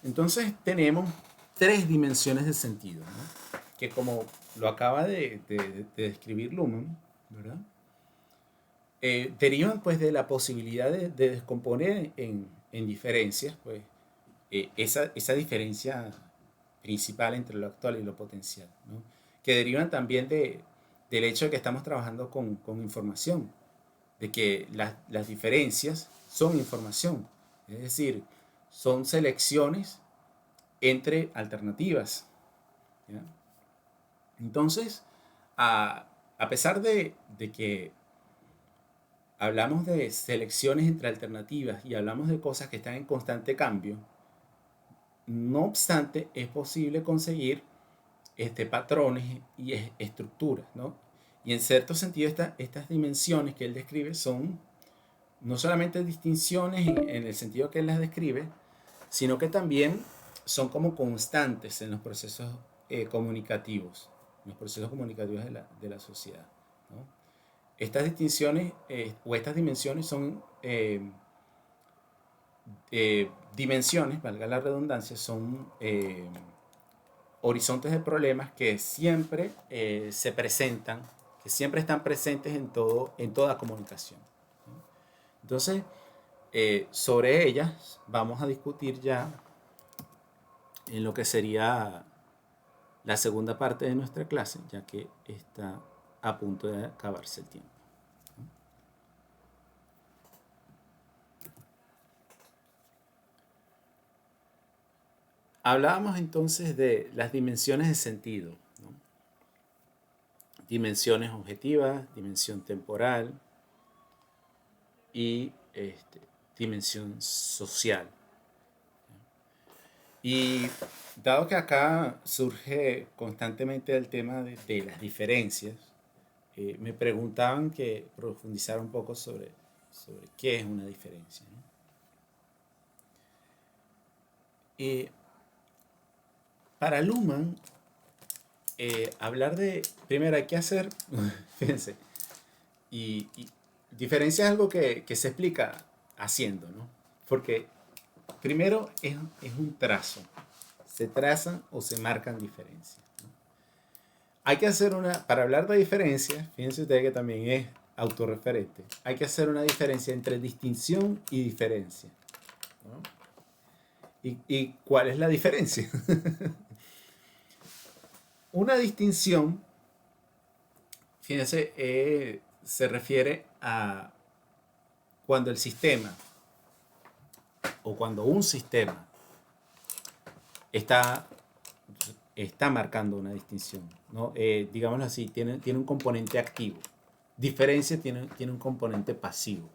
entonces tenemos tres dimensiones de sentido, ¿no? Que como lo acaba de describir Luhmann, ¿verdad? Derivan pues de la posibilidad de descomponer en diferencias, pues, esa diferencia principal entre lo actual y lo potencial, ¿no? Que derivan también del hecho de que estamos trabajando con información, de que las diferencias son información, es decir, son selecciones entre alternativas, ¿ya? Entonces, a pesar de que hablamos de selecciones entre alternativas y hablamos de cosas que están en constante cambio, no obstante, es posible conseguir patrones y estructuras, ¿no? Y en cierto sentido, estas dimensiones que él describe son no solamente distinciones en el sentido que él las describe, sino que también son como constantes en los procesos comunicativos, en los procesos comunicativos de la sociedad, ¿no? Estas distinciones o estas dimensiones son dimensiones, valga la redundancia, son horizontes de problemas que siempre se presentan, que siempre están presentes en toda comunicación, ¿no? Entonces, sobre ellas vamos a discutir ya en lo que sería la segunda parte de nuestra clase, ya que está a punto de acabarse el tiempo. Hablábamos entonces de las dimensiones de sentido, ¿no? Dimensiones objetivas, dimensión temporal y dimensión social. Y dado que acá surge constantemente el tema de las diferencias, me preguntaban que profundizara un poco sobre qué es una diferencia, ¿no? Para Luhmann, hablar de, primero hay que hacer, fíjense, y diferencia es algo que se explica haciendo, ¿no? Porque primero es un trazo, se trazan o se marcan diferencias, ¿no? Hay que hacer para hablar de diferencias, fíjense ustedes que también es autorreferente, hay que hacer una diferencia entre distinción y diferencia, ¿no? ¿Y cuál es la diferencia? Una distinción, fíjense, se refiere a cuando el sistema o cuando un sistema está marcando una distinción, ¿no? Digámoslo así, tiene un componente activo. Diferencia tiene un componente pasivo.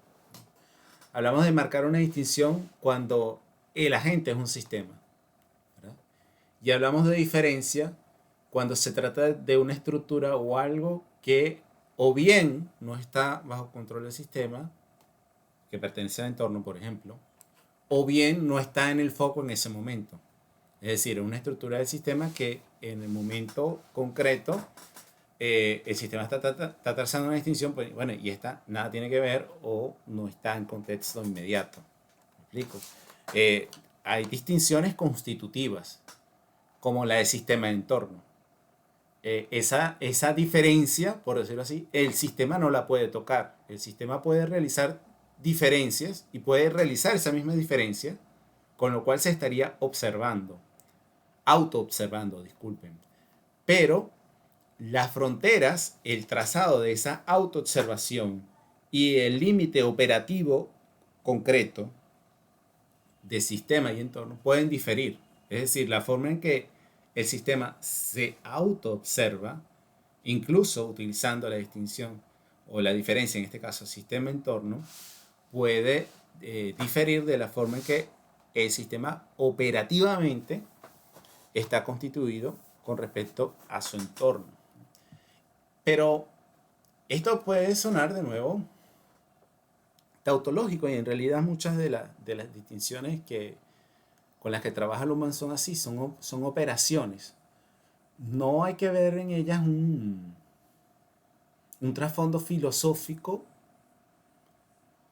Hablamos de marcar una distinción cuando el agente es un sistema, ¿verdad? Y hablamos de diferencia cuando se trata de una estructura o algo que o bien no está bajo control del sistema que pertenece al entorno, por ejemplo, o bien no está en el foco en ese momento. Es decir, una estructura del sistema que en el momento concreto el sistema está trazando una distinción, pues bueno, y esta nada tiene que ver o no está en contexto inmediato. ¿Me explico? Hay distinciones constitutivas, como la de sistema de entorno. Esa diferencia, por decirlo así, el sistema no la puede tocar. El sistema puede realizar diferencias y puede realizar esa misma diferencia, con lo cual se estaría observando, autoobservando, disculpen. Pero las fronteras, el trazado de esa autoobservación y el límite operativo concreto de sistema y entorno pueden diferir. Es decir, la forma en que el sistema se autoobserva, incluso utilizando la distinción o la diferencia, en este caso sistema-entorno, puede diferir de la forma en que el sistema operativamente está constituido con respecto a su entorno. Pero esto puede sonar de nuevo tautológico y en realidad muchas de las distinciones con las que trabaja Luhmann son así, son operaciones. No hay que ver en ellas un trasfondo filosófico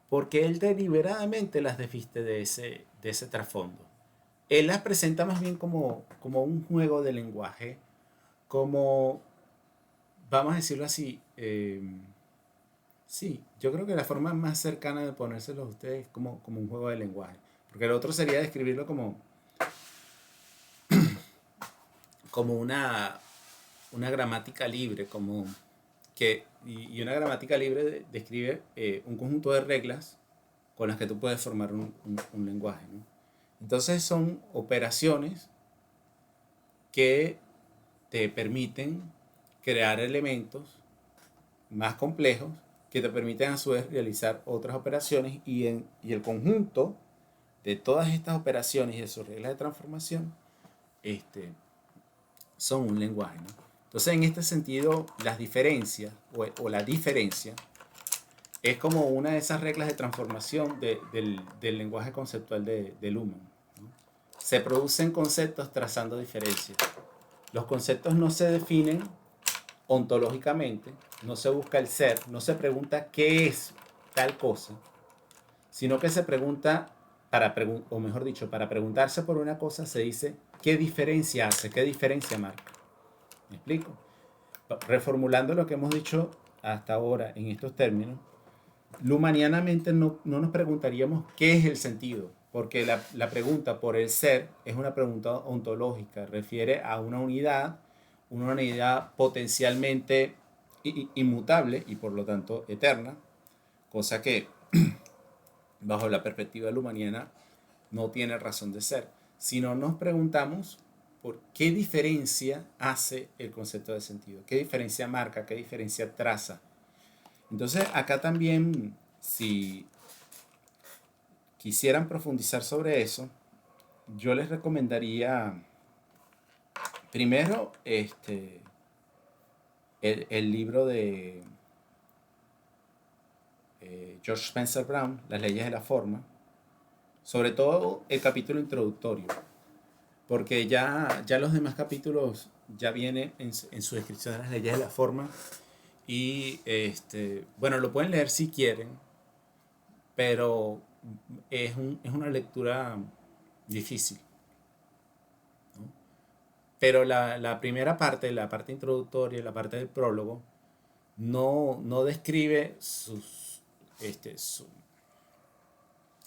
porque él deliberadamente las desviste de ese trasfondo. Él las presenta más bien como un juego de lenguaje, como, vamos a decirlo así, sí, yo creo que la forma más cercana de ponérselo a ustedes es como un juego de lenguaje. Porque el otro sería describirlo como una gramática libre, y una gramática libre describe un conjunto de reglas con las que tú puedes formar un lenguaje, ¿no? Entonces son operaciones que te permiten crear elementos más complejos que te permiten a su vez realizar otras operaciones y el conjunto de todas estas operaciones y de sus reglas de transformación son un lenguaje, ¿no? Entonces en este sentido las diferencias o la diferencia es como una de esas reglas de transformación del lenguaje conceptual de Luhmann, ¿no? Se producen conceptos trazando diferencias. Los conceptos no se definen ontológicamente, no se busca el ser, no se pregunta qué es tal cosa, sino que se pregunta, o mejor dicho, para preguntarse por una cosa se dice qué diferencia hace, qué diferencia marca. ¿Me explico? Reformulando lo que hemos dicho hasta ahora en estos términos, luhmannianamente no nos preguntaríamos qué es el sentido, porque la pregunta por el ser es una pregunta ontológica, refiere a una unidad potencialmente inmutable y por lo tanto eterna, cosa que bajo la perspectiva luhmanniana no tiene razón de ser. Si no nos preguntamos por qué diferencia hace el concepto de sentido, qué diferencia marca, qué diferencia traza. Entonces acá también, si quisieran profundizar sobre eso, yo les recomendaría primero el libro de George Spencer Brown, Las leyes de la forma, sobre todo el capítulo introductorio, porque ya los demás capítulos ya vienen en su descripción de las leyes de la forma y bueno, lo pueden leer si quieren, pero es una lectura difícil, ¿no? Pero la primera parte, la parte introductoria, la parte del prólogo, no describe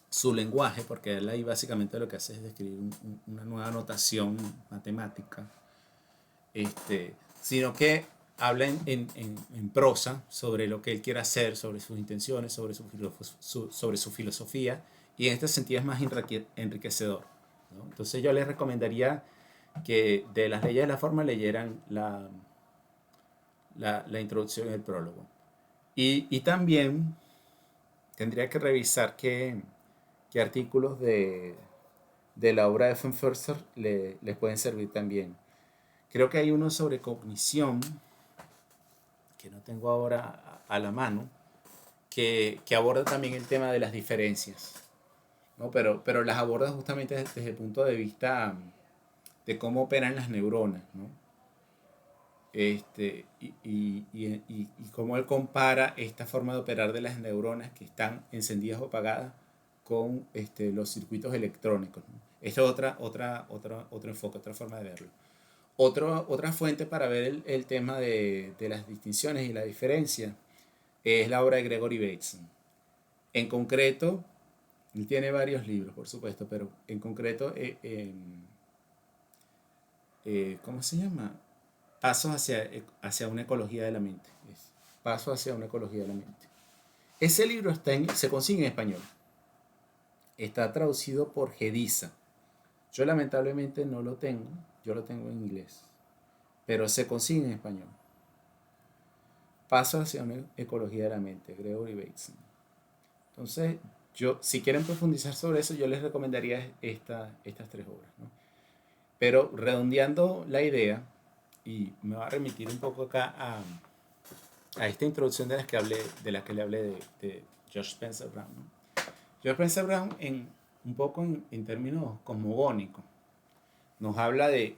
su lenguaje, porque él ahí básicamente lo que hace es describir una nueva notación matemática, sino que habla en prosa sobre lo que él quiere hacer, sobre sus intenciones, sobre su filosofía, y en este sentido es más enriquecedor, ¿no? Entonces yo les recomendaría que de las leyes de la forma leyeran la introducción y el prólogo. Y también tendría que revisar qué artículos de la obra de von Förster les pueden servir también. Creo que hay uno sobre cognición, que no tengo ahora a la mano, que aborda también el tema de las diferencias, ¿no? Pero las aborda justamente desde el punto de vista de cómo operan las neuronas, ¿no? Y cómo él compara esta forma de operar de las neuronas que están encendidas o apagadas con los circuitos electrónicos, ¿no? Esta es otro enfoque, otra forma de verlo. Otra fuente para ver el tema de las distinciones y la diferencia es la obra de Gregory Bateson. En concreto, él tiene varios libros, por supuesto, pero en concreto, ¿cómo se llama? Pasos hacia una ecología de la mente. Pasos hacia una ecología de la mente. Ese libro se consigue en español. Está traducido por Gediza. Yo lamentablemente no lo tengo. Yo lo tengo en inglés. Pero se consigue en español. Pasos hacia una ecología de la mente. Gregory Bateson. Entonces, si quieren profundizar sobre eso, yo les recomendaría estas 3 obras, ¿no? Pero redondeando la idea, y me va a remitir un poco acá a esta introducción de la que le hablé de George Spencer Brown, ¿no? George Spencer Brown, un poco en términos cosmogónicos, nos habla de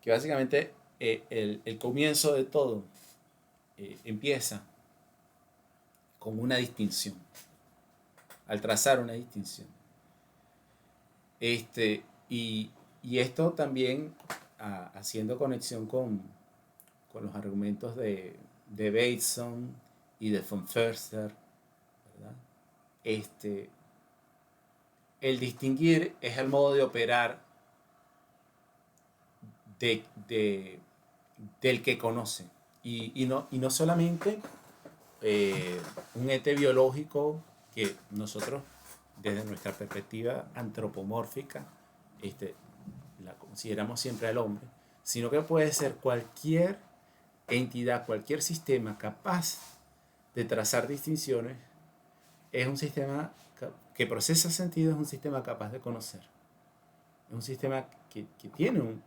que básicamente el comienzo de todo empieza con una distinción, al trazar una distinción. Y esto también haciendo conexión con los argumentos de Bateson y de von Förster, ¿verdad? El distinguir es el modo de operar del que conoce. Y no solamente un ente biológico que nosotros, desde nuestra perspectiva antropomórfica, la consideramos siempre al hombre, sino que puede ser cualquier entidad, cualquier sistema capaz de trazar distinciones. Es un sistema que procesa sentido, es un sistema capaz de conocer. Es un sistema que tiene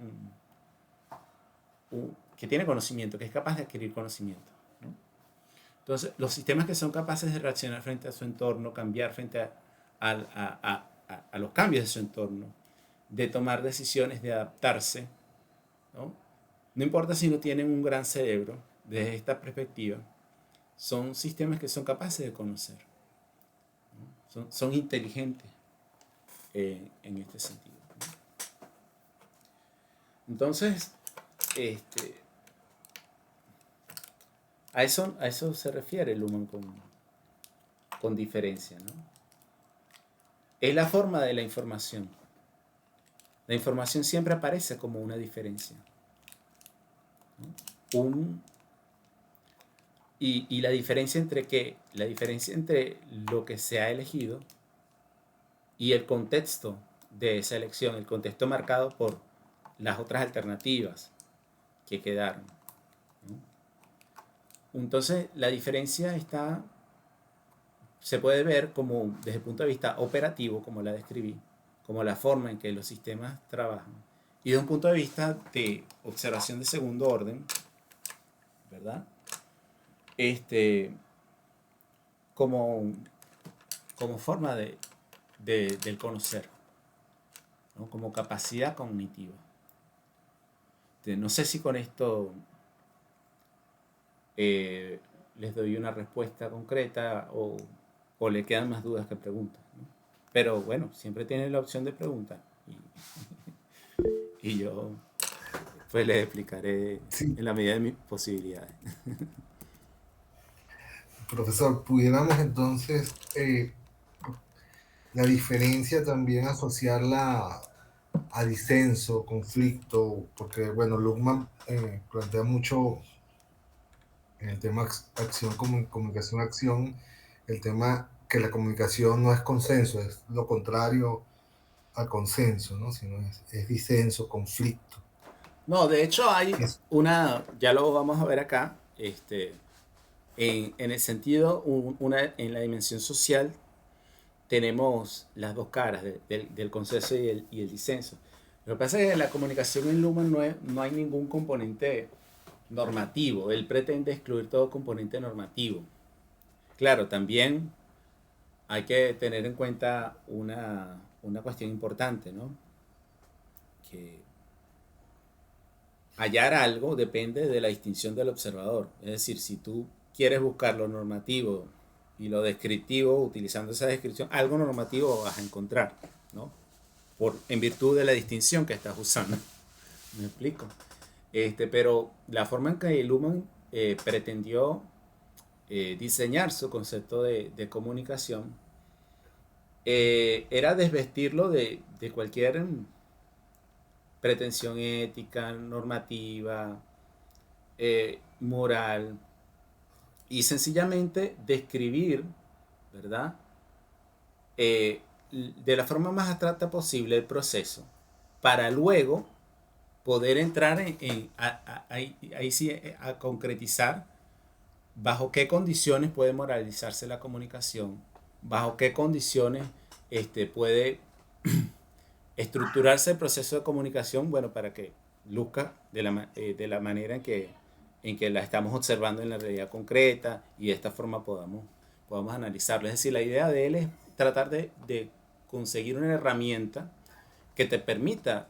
que tiene conocimiento, que es capaz de adquirir conocimiento, ¿no? Entonces, los sistemas que son capaces de reaccionar frente a su entorno, cambiar frente a los cambios de su entorno, de tomar decisiones, de adaptarse, ¿no? No importa si no tienen un gran cerebro, desde esta perspectiva, son sistemas que son capaces de conocer, ¿no? Son inteligentes en este sentido, ¿no? Entonces, a eso se refiere Luhmann con diferencia, ¿no? Es la forma de la información. La información siempre aparece como una diferencia, ¿no? Y la diferencia entre qué? La diferencia entre lo que se ha elegido y el contexto de esa elección, el contexto marcado por las otras alternativas que quedaron, ¿no? Entonces, la diferencia se puede ver como, desde el punto de vista operativo, como la describí, como la forma en que los sistemas trabajan, y desde un punto de vista de observación de segundo orden, ¿verdad? Como forma del conocer, ¿no? Como capacidad cognitiva. No sé si con esto les doy una respuesta concreta o le quedan más dudas que preguntas, ¿no? Pero bueno, siempre tienen la opción de preguntar y yo pues les explicaré en la medida de mis posibilidades. Profesor, pudiéramos entonces la diferencia también asociarla a disenso, conflicto, porque bueno, Luhmann plantea mucho en el tema acción, comunicación, acción, el tema que la comunicación no es consenso, es lo contrario al consenso, ¿no? Sino es disenso, conflicto. No, de hecho hay ya lo vamos a ver acá, en el sentido, en la dimensión social tenemos las dos caras del consenso y el disenso. Lo que pasa es que en la comunicación en Luhmann no hay ningún componente normativo. Él pretende excluir todo componente normativo. Claro, también hay que tener en cuenta una cuestión importante, ¿no? Que hallar algo depende de la distinción del observador. Es decir, si tú quieres buscar lo normativo y lo descriptivo utilizando esa descripción, algo normativo vas a encontrar, ¿no? En virtud de la distinción que estás usando. ¿Me explico? Pero la forma en que Luhmann pretendió diseñar su concepto de comunicación era desvestirlo de cualquier pretensión ética, normativa, moral, y sencillamente describir, ¿verdad? De la forma más abstracta posible el proceso, para luego poder entrar ahí sí, a concretizar bajo qué condiciones puede moralizarse la comunicación, bajo qué condiciones puede estructurarse el proceso de comunicación, bueno, para que luzca de la manera en que la estamos observando en la realidad concreta y de esta forma podamos analizarlo. Es decir, la idea de él es tratar de conseguir una herramienta que te permita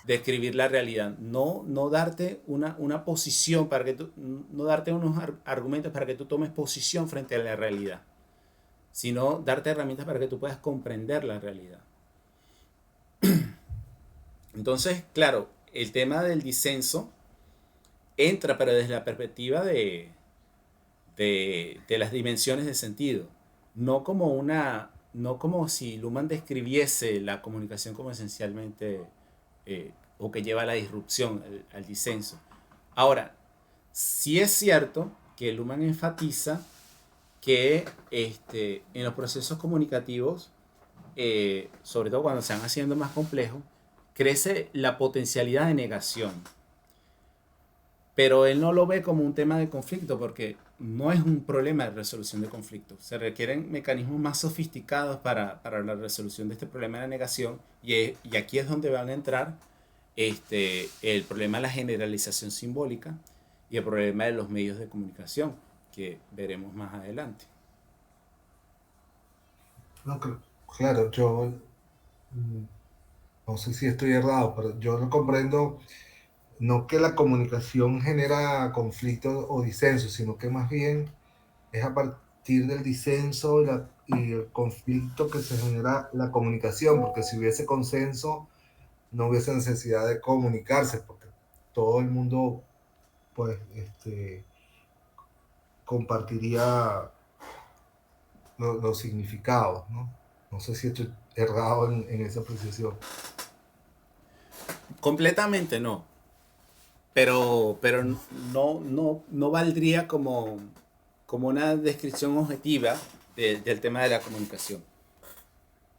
describir la realidad, no darte una posición para que tú, no darte unos argumentos para que tú tomes posición frente a la realidad, sino darte herramientas para que tú puedas comprender la realidad. Entonces, claro, el tema del disenso entra, pero desde la perspectiva de las dimensiones de sentido, no como si Luhmann describiese la comunicación como esencialmente o que lleva a la disrupción, al disenso. Ahora, sí es cierto que Luhmann enfatiza que en los procesos comunicativos, sobre todo cuando se van haciendo más complejos, crece la potencialidad de negación. Pero él no lo ve como un tema de conflicto porque no es un problema de resolución de conflictos. Se requieren mecanismos más sofisticados para la resolución de este problema de la negación y aquí es donde van a entrar el problema de la generalización simbólica y el problema de los medios de comunicación que veremos más adelante. No, claro, yo no sé si estoy errado, pero yo no comprendo, no que la comunicación genera conflicto o disenso, sino que más bien es a partir del disenso y el conflicto que se genera la comunicación, porque si hubiese consenso, no hubiese necesidad de comunicarse, porque todo el mundo, pues, compartiría los significados, ¿no? No sé si estoy errado en esa apreciación. Completamente no. Pero no valdría como una descripción objetiva del tema de la comunicación.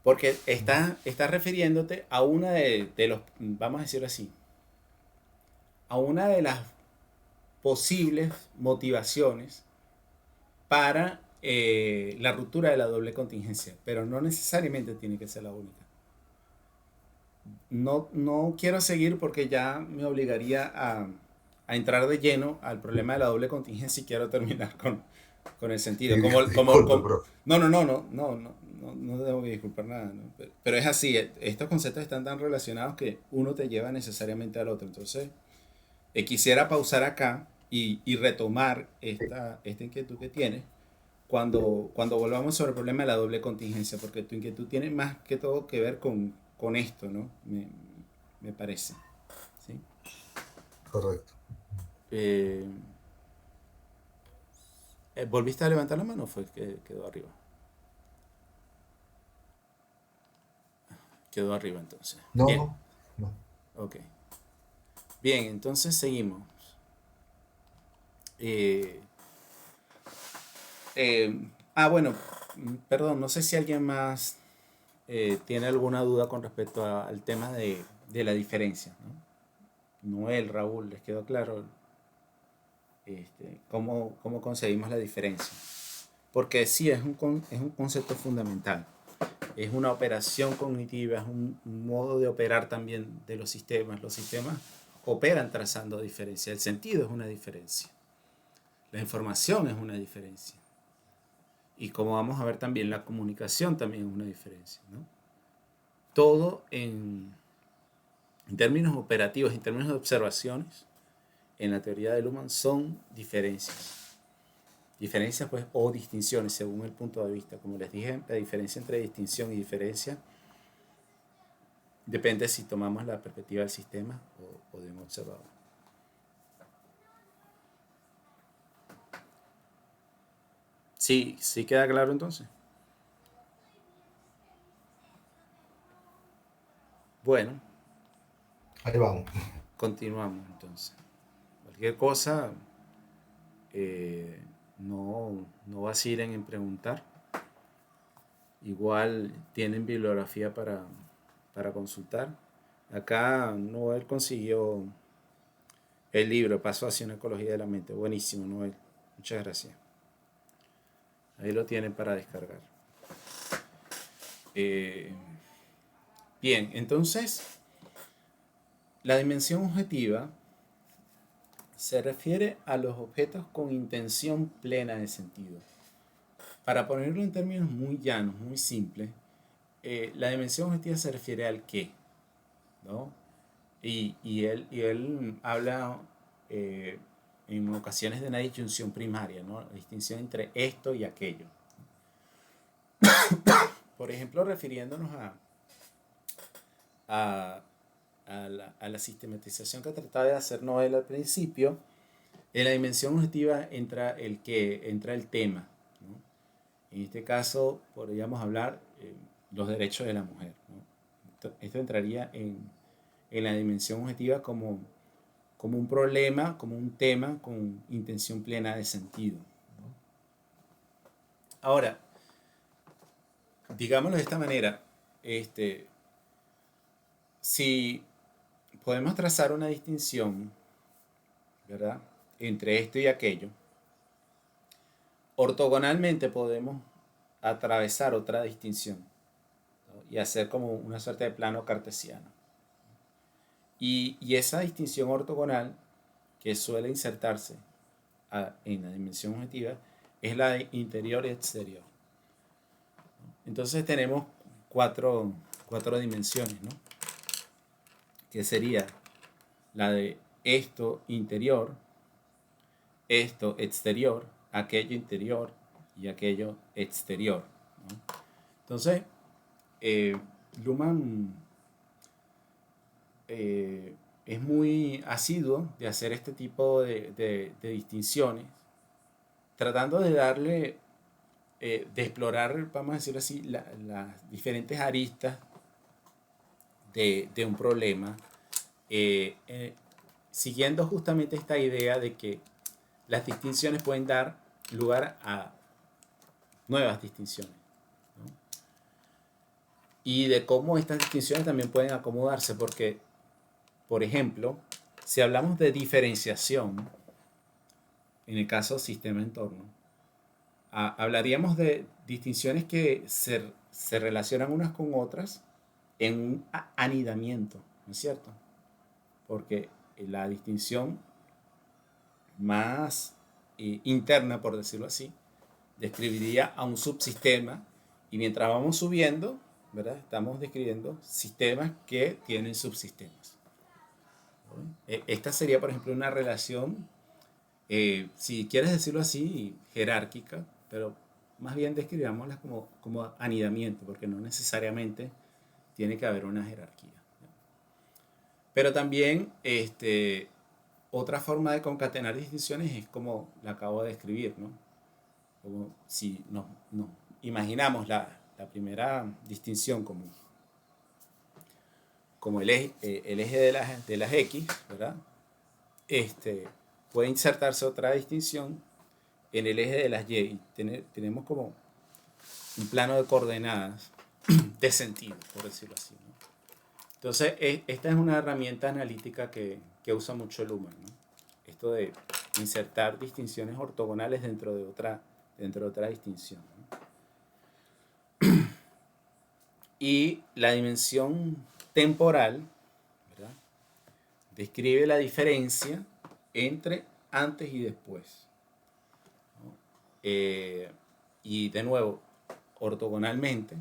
Porque está refiriéndote a una de los, vamos a decirlo así, a una de las posibles motivaciones para la ruptura de la doble contingencia, pero no necesariamente tiene que ser la única. No quiero seguir porque ya me obligaría a entrar de lleno al problema de la doble contingencia y quiero terminar con el sentido. Sí, disculpe, profe. No debo disculpar nada, ¿no? Pero es así, estos conceptos están tan relacionados que uno te lleva necesariamente al otro. Entonces, quisiera pausar acá y retomar esta inquietud que tienes cuando volvamos sobre el problema de la doble contingencia, porque tu inquietud tiene más que todo que ver con esto, ¿no? Me parece. ¿Sí? Correcto. ¿Volviste a levantar la mano o fue que quedó arriba? Quedó arriba entonces. No, Bien. no. Ok. Bien, entonces seguimos. Bueno, perdón, no sé si alguien más tiene alguna duda con respecto al tema de la diferencia, ¿no? Noel, Raúl, ¿les quedó claro cómo conseguimos la diferencia? Porque sí, es un concepto fundamental. Es una operación cognitiva, es un modo de operar también de los sistemas. Los sistemas operan trazando diferencia. El sentido es una diferencia. La información es una diferencia. Y como vamos a ver también, la comunicación también es una diferencia, ¿no? Todo en términos operativos, en términos de observaciones, en la teoría de Luhmann son diferencias. Diferencias pues, o distinciones según el punto de vista. Como les dije, la diferencia entre distinción y diferencia depende si tomamos la perspectiva del sistema o de un observador. Sí, sí queda claro entonces. Bueno, Ahí vamos. continuamos entonces. Cualquier cosa, no vacilen en preguntar. Igual tienen bibliografía para consultar. Acá Noel consiguió el libro Paso hacia una ecología de la mente. Buenísimo, Noel. Muchas gracias. Ahí lo tienen para descargar. Bien, entonces, la dimensión objetiva se refiere a los objetos con intención plena de sentido. Para ponerlo en términos muy llanos, muy simples, la dimensión objetiva se refiere al qué, ¿no? Y él habla en ocasiones de una disyunción primaria, ¿no? La distinción entre esto y aquello. Por ejemplo, refiriéndonos a la sistematización que trataba de hacer Noel al principio, en la dimensión objetiva entra el tema, ¿no? En este caso podríamos hablar los derechos de la mujer, ¿no? Esto entraría en la dimensión objetiva como un problema, como un tema con intención plena de sentido, ¿no? Ahora, digámoslo de esta manera, si podemos trazar una distinción, ¿verdad?, entre esto y aquello, ortogonalmente podemos atravesar otra distinción, ¿no?, y hacer como una suerte de plano cartesiano. Y esa distinción ortogonal que suele insertarse en la dimensión objetiva es la de interior y exterior. Entonces tenemos cuatro dimensiones, ¿no?, que sería la de esto interior, esto exterior, aquello interior y aquello exterior, ¿no? Entonces, Luhmann es muy asiduo de hacer este tipo de distinciones, tratando de darle, de explorar, vamos a decirlo así, las diferentes aristas de un problema, siguiendo justamente esta idea de que las distinciones pueden dar lugar a nuevas distinciones, ¿no? Y de cómo estas distinciones también pueden acomodarse, porque, por ejemplo, si hablamos de diferenciación, en el caso sistema-entorno, hablaríamos de distinciones que se relacionan unas con otras en un anidamiento, ¿no es cierto? Porque la distinción más interna, por decirlo así, describiría a un subsistema, y mientras vamos subiendo, ¿verdad?, estamos describiendo sistemas que tienen subsistemas, ¿no? Esta sería, por ejemplo, una relación, si quieres decirlo así, jerárquica, pero más bien describámosla como anidamiento, porque no necesariamente tiene que haber una jerarquía, ¿no? Pero también otra forma de concatenar distinciones es como la acabo de describir, ¿no? Como si nos imaginamos la primera distinción como el eje de las X, ¿verdad? Puede insertarse otra distinción en el eje de las Y, y tenemos como un plano de coordenadas de sentido, por decirlo así, ¿no? Entonces, esta es una herramienta analítica que usa mucho Luhmann, ¿no? Esto de insertar distinciones ortogonales dentro de otra distinción, ¿no? Y la dimensión temporal, ¿verdad?, describe la diferencia entre antes y después, ¿no? Y y de nuevo, ortogonalmente,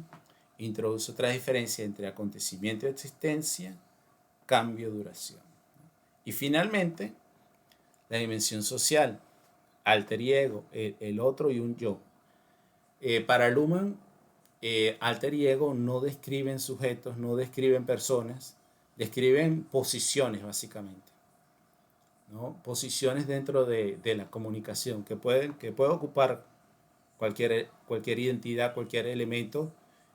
introduce otra diferencia entre acontecimiento y existencia, cambio, duración. Y finalmente, la dimensión social, alter y ego, el otro y un yo. Para Luhmann, alter y ego no describen sujetos, no describen personas, describen posiciones básicamente, ¿no? Posiciones dentro de la comunicación que puede ocupar cualquier identidad, cualquier elemento,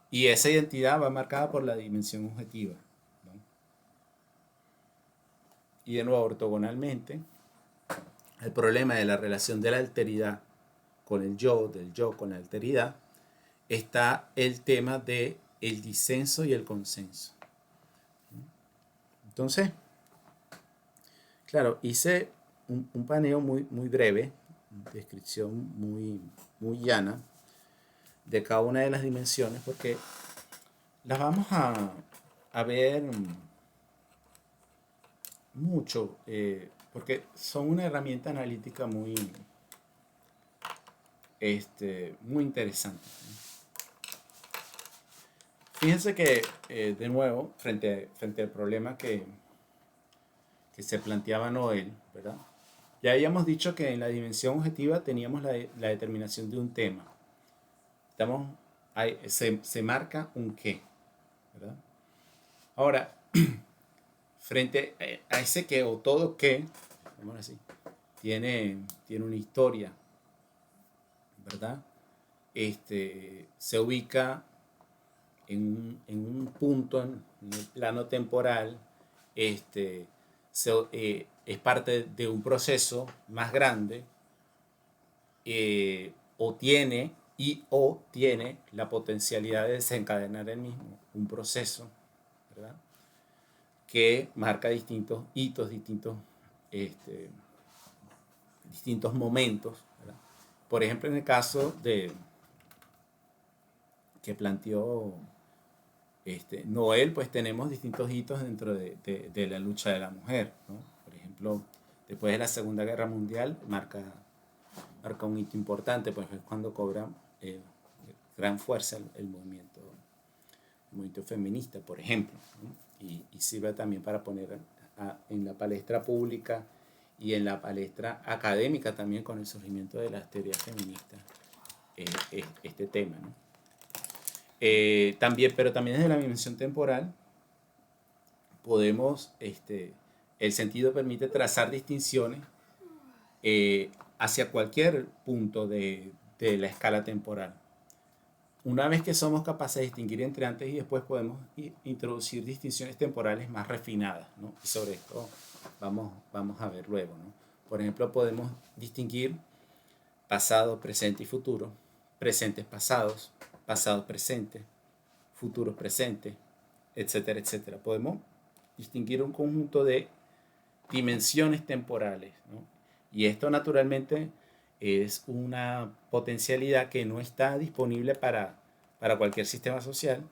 y esa identidad va marcada por la dimensión objetiva, ¿no? Y de nuevo, ortogonalmente, el problema de la relación de la alteridad con el yo, del yo con la alteridad, está el tema de el disenso y el consenso. Entonces, claro, hice un paneo muy breve, descripción muy llana de cada una de las dimensiones, porque las vamos a ver mucho, porque son una herramienta analítica muy interesante. Fíjense que, de nuevo, frente al problema que se planteaba Noel, ¿verdad? Ya habíamos dicho que en la dimensión objetiva teníamos la determinación de un tema. Se marca un qué, ¿verdad? Ahora, frente a ese qué o todo qué, vamos así, tiene una historia, ¿verdad? Se ubica en un punto en el plano temporal, es parte de un proceso más grande, o tiene la potencialidad de desencadenar el mismo, un proceso, ¿verdad? Que marca distintos hitos, distintos momentos, ¿verdad? Por ejemplo, en el caso que planteó Noel, pues tenemos distintos hitos dentro de la lucha de la mujer, ¿no? Por ejemplo, después de la Segunda Guerra Mundial marca un hito importante, pues es cuando cobra gran fuerza el movimiento feminista, por ejemplo, ¿no? Y sirve también para poner en la palestra pública y en la palestra académica también con el surgimiento de las teorías feministas este tema, ¿no? Pero también desde la dimensión temporal podemos, el sentido permite trazar distinciones hacia cualquier punto de la escala temporal. Una vez que somos capaces de distinguir entre antes y después, podemos introducir distinciones temporales más refinadas, ¿no? Y sobre esto vamos a ver luego, ¿no? Por ejemplo, podemos distinguir pasado, presente y futuro, presentes pasados, pasados presentes, futuros presentes, etcétera, etcétera. Podemos distinguir un conjunto de dimensiones temporales, ¿no? Y esto naturalmente es una potencialidad que no está disponible para cualquier sistema social,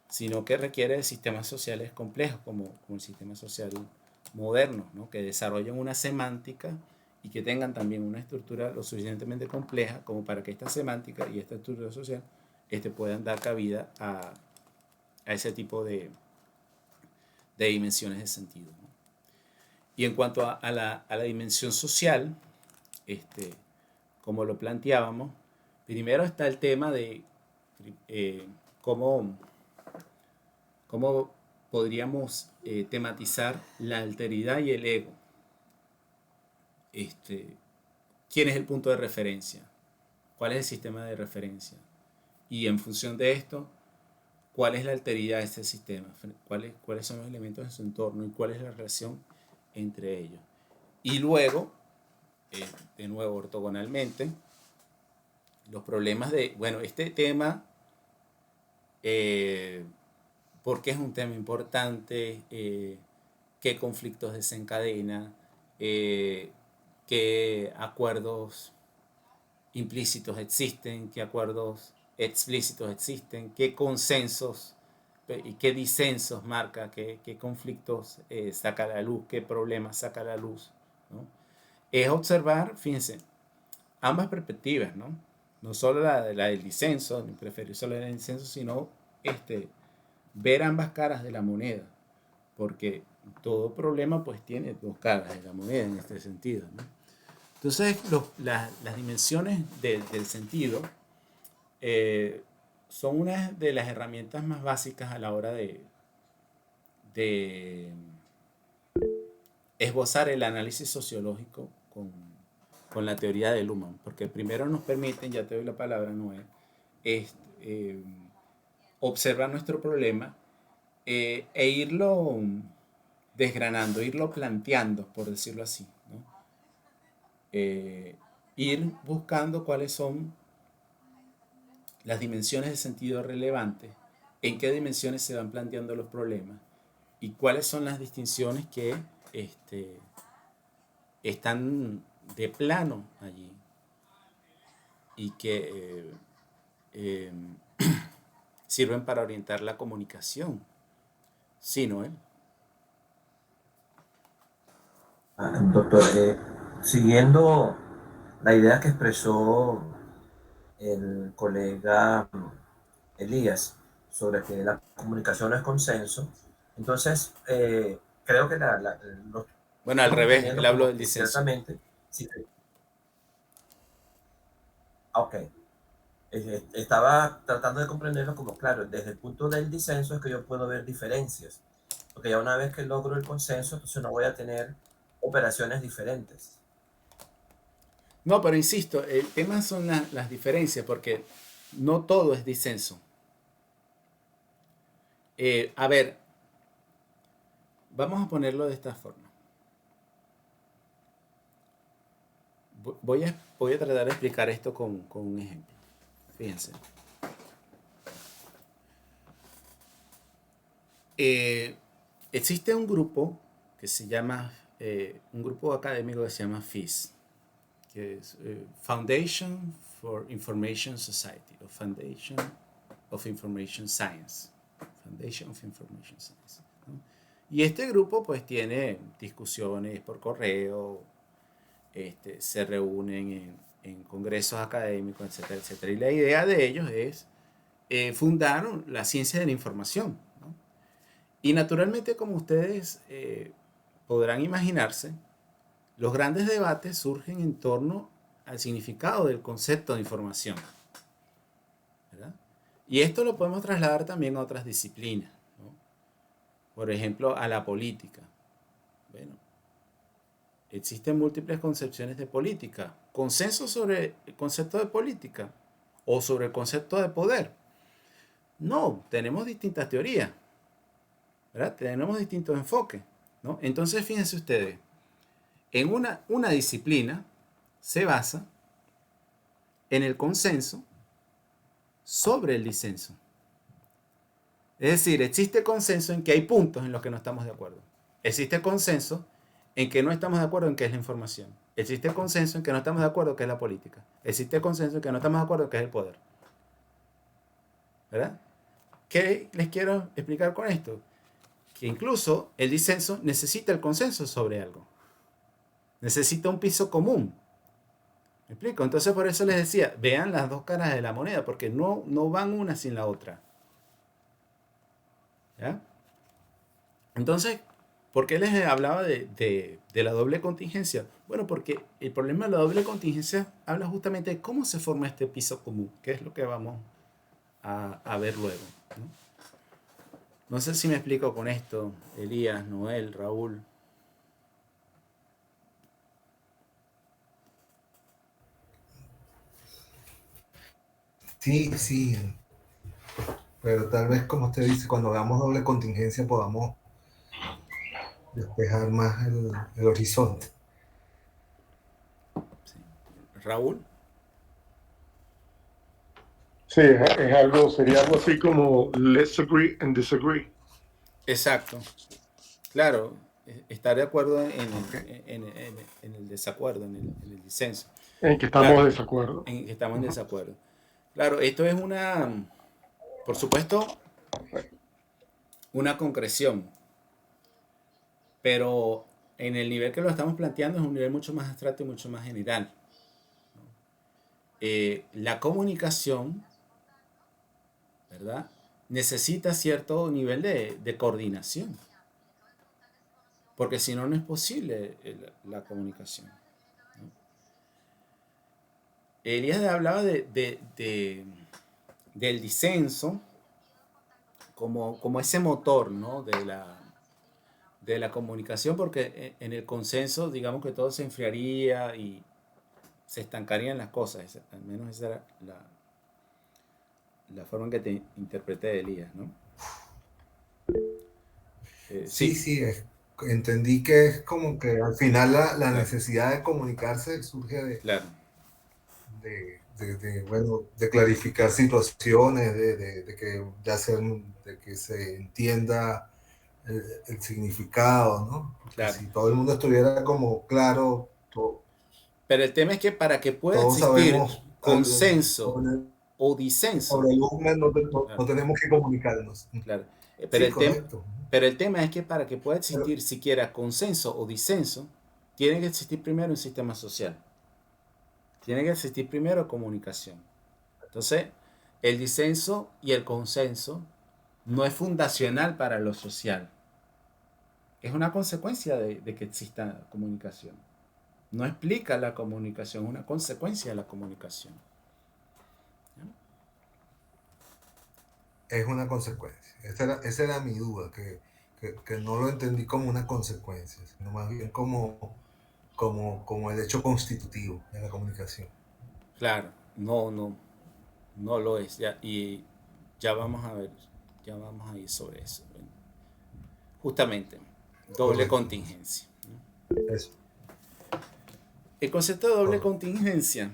sino que requiere de sistemas sociales complejos, como el sistema social moderno, ¿no? Que desarrollen una semántica y que tengan también una estructura lo suficientemente compleja como para que esta semántica y esta estructura social puedan dar cabida a ese tipo de dimensiones de sentido, ¿no? Y en cuanto a la dimensión social, como lo planteábamos, primero está el tema de cómo podríamos tematizar la alteridad y el ego. ¿Quién es el punto de referencia? ¿Cuál es el sistema de referencia? Y en función de esto, ¿cuál es la alteridad de este sistema? ¿Cuáles son los elementos de su entorno? ¿Y cuál es la relación entre ellos? Y luego, de nuevo, ortogonalmente, los problemas de, bueno, este tema, ¿por qué es un tema importante? ¿Qué conflictos desencadena? ¿Qué acuerdos implícitos existen? ¿Qué acuerdos explícitos existen? ¿Qué consensos y qué disensos marca? ¿Qué conflictos saca a la luz? ¿Qué problemas saca a la luz, ¿no? Es observar, fíjense, ambas perspectivas, ¿no? No solo la del disenso, ni preferir solo la del disenso, sino ver ambas caras de la moneda, porque todo problema pues tiene dos caras de la moneda en este sentido, ¿no? Entonces las dimensiones del sentido son una de las herramientas más básicas a la hora de esbozar el análisis sociológico con la teoría de Luhmann, porque primero nos permiten, ya te doy la palabra, Noé, observar nuestro problema e irlo desgranando, irlo planteando, por decirlo así, ¿no? Ir buscando cuáles son las dimensiones de sentido relevantes, en qué dimensiones se van planteando los problemas y cuáles son las distinciones que están de plano allí y que sirven para orientar la comunicación. Sí, Noel. Doctor, siguiendo la idea que expresó el colega Elías sobre que la comunicación no es consenso, entonces creo que lo Bueno, al estamos revés, entendiendo él habló como del que disenso. ciertamente, sí, ok, estaba tratando de comprenderlo como, claro, desde el punto del disenso es que yo puedo ver diferencias, porque ya una vez que logro el consenso, entonces no voy a tener operaciones diferentes. No, pero insisto, el tema son las diferencias, porque no todo es disenso. A ver, vamos a ponerlo de esta forma. Voy a tratar de explicar esto con un ejemplo. Fíjense. Existe un grupo que se llama, un grupo académico que se llama FIS, que es Foundation for Information Society, o Foundation of Information Science. Foundation of Information Science, ¿no? Y este grupo pues tiene discusiones por correo, se reúnen en congresos académicos, etcétera, etcétera. Y la idea de ellos es fundar la ciencia de la información, ¿no? Y naturalmente, como ustedes podrán imaginarse, los grandes debates surgen en torno al significado del concepto de información, ¿verdad? Y esto lo podemos trasladar también a otras disciplinas, ¿no? Por ejemplo, a la política. Bueno, existen múltiples concepciones de política. ¿Consenso sobre el concepto de política o sobre el concepto de poder? No, tenemos distintas teorías, ¿verdad? Tenemos distintos enfoques, ¿no? Entonces, fíjense ustedes, en una disciplina se basa en el consenso sobre el disenso. Es decir, existe consenso en que hay puntos en los que no estamos de acuerdo. Existe consenso en que no estamos de acuerdo en qué es la información. Existe consenso en que no estamos de acuerdo en qué es la política. Existe consenso en que no estamos de acuerdo en qué es el poder. ¿Verdad? ¿Qué les quiero explicar con esto? Que incluso el disenso necesita el consenso sobre algo. Necesita un piso común. ¿Me explico? Entonces por eso les decía, vean las dos caras de la moneda, porque no van una sin la otra. ¿Ya? Entonces, ¿por qué les hablaba de la doble contingencia? Bueno, porque el problema de la doble contingencia habla justamente de cómo se forma este piso común, que es lo que vamos a ver luego, ¿no? No sé si me explico con esto, Elías, Noel, Raúl. Sí, sí, pero tal vez como usted dice, cuando veamos doble contingencia podamos despejar más el horizonte. Sí. Raúl. Sí, sería algo así como let's agree and disagree. Exacto. Claro, estar de acuerdo Okay. en el desacuerdo, en el disenso. En que estamos Claro, de desacuerdo. en que estamos en desacuerdo. Claro, esto es por supuesto, una concreción, pero en el nivel que lo estamos planteando es un nivel mucho más abstracto y mucho más general, ¿no? la comunicación, ¿verdad? Necesita cierto nivel de coordinación, porque si no, no es posible la comunicación, ¿no? Elías hablaba del disenso como ese motor, ¿no? de la comunicación, porque en el consenso, digamos que todo se enfriaría y se estancarían las cosas. Al menos esa era la forma en que te interpreté de Elías, ¿no? Sí, Sí, sí, entendí que es como que al final la claro, necesidad de comunicarse surge claro, bueno, de clarificar situaciones, de que ya sea, de que se entienda el significado, ¿no? Porque claro. si todo el mundo estuviera como claro, Pero el tema es que para que pueda todos existir sabemos algo consenso o disenso, sobre el UMA, claro, no tenemos que comunicarnos. claro. Sí, correcto. Pero el tema es que para que pueda Pero existir siquiera consenso o disenso, tiene que existir primero un sistema social. Tiene que existir primero comunicación. Entonces, el disenso y el consenso no es fundacional para lo social. Es una consecuencia de que exista comunicación. No explica la comunicación, es una consecuencia de la comunicación. es una consecuencia. Esa era mi duda, que no lo entendí como una consecuencia, sino más bien como el hecho constitutivo de la comunicación. Claro, no lo es. Y ya vamos a ver, ya vamos a ir sobre eso. Bueno, justamente, doble Correcto. contingencia, ¿no? Eso, El concepto de doble correcto. contingencia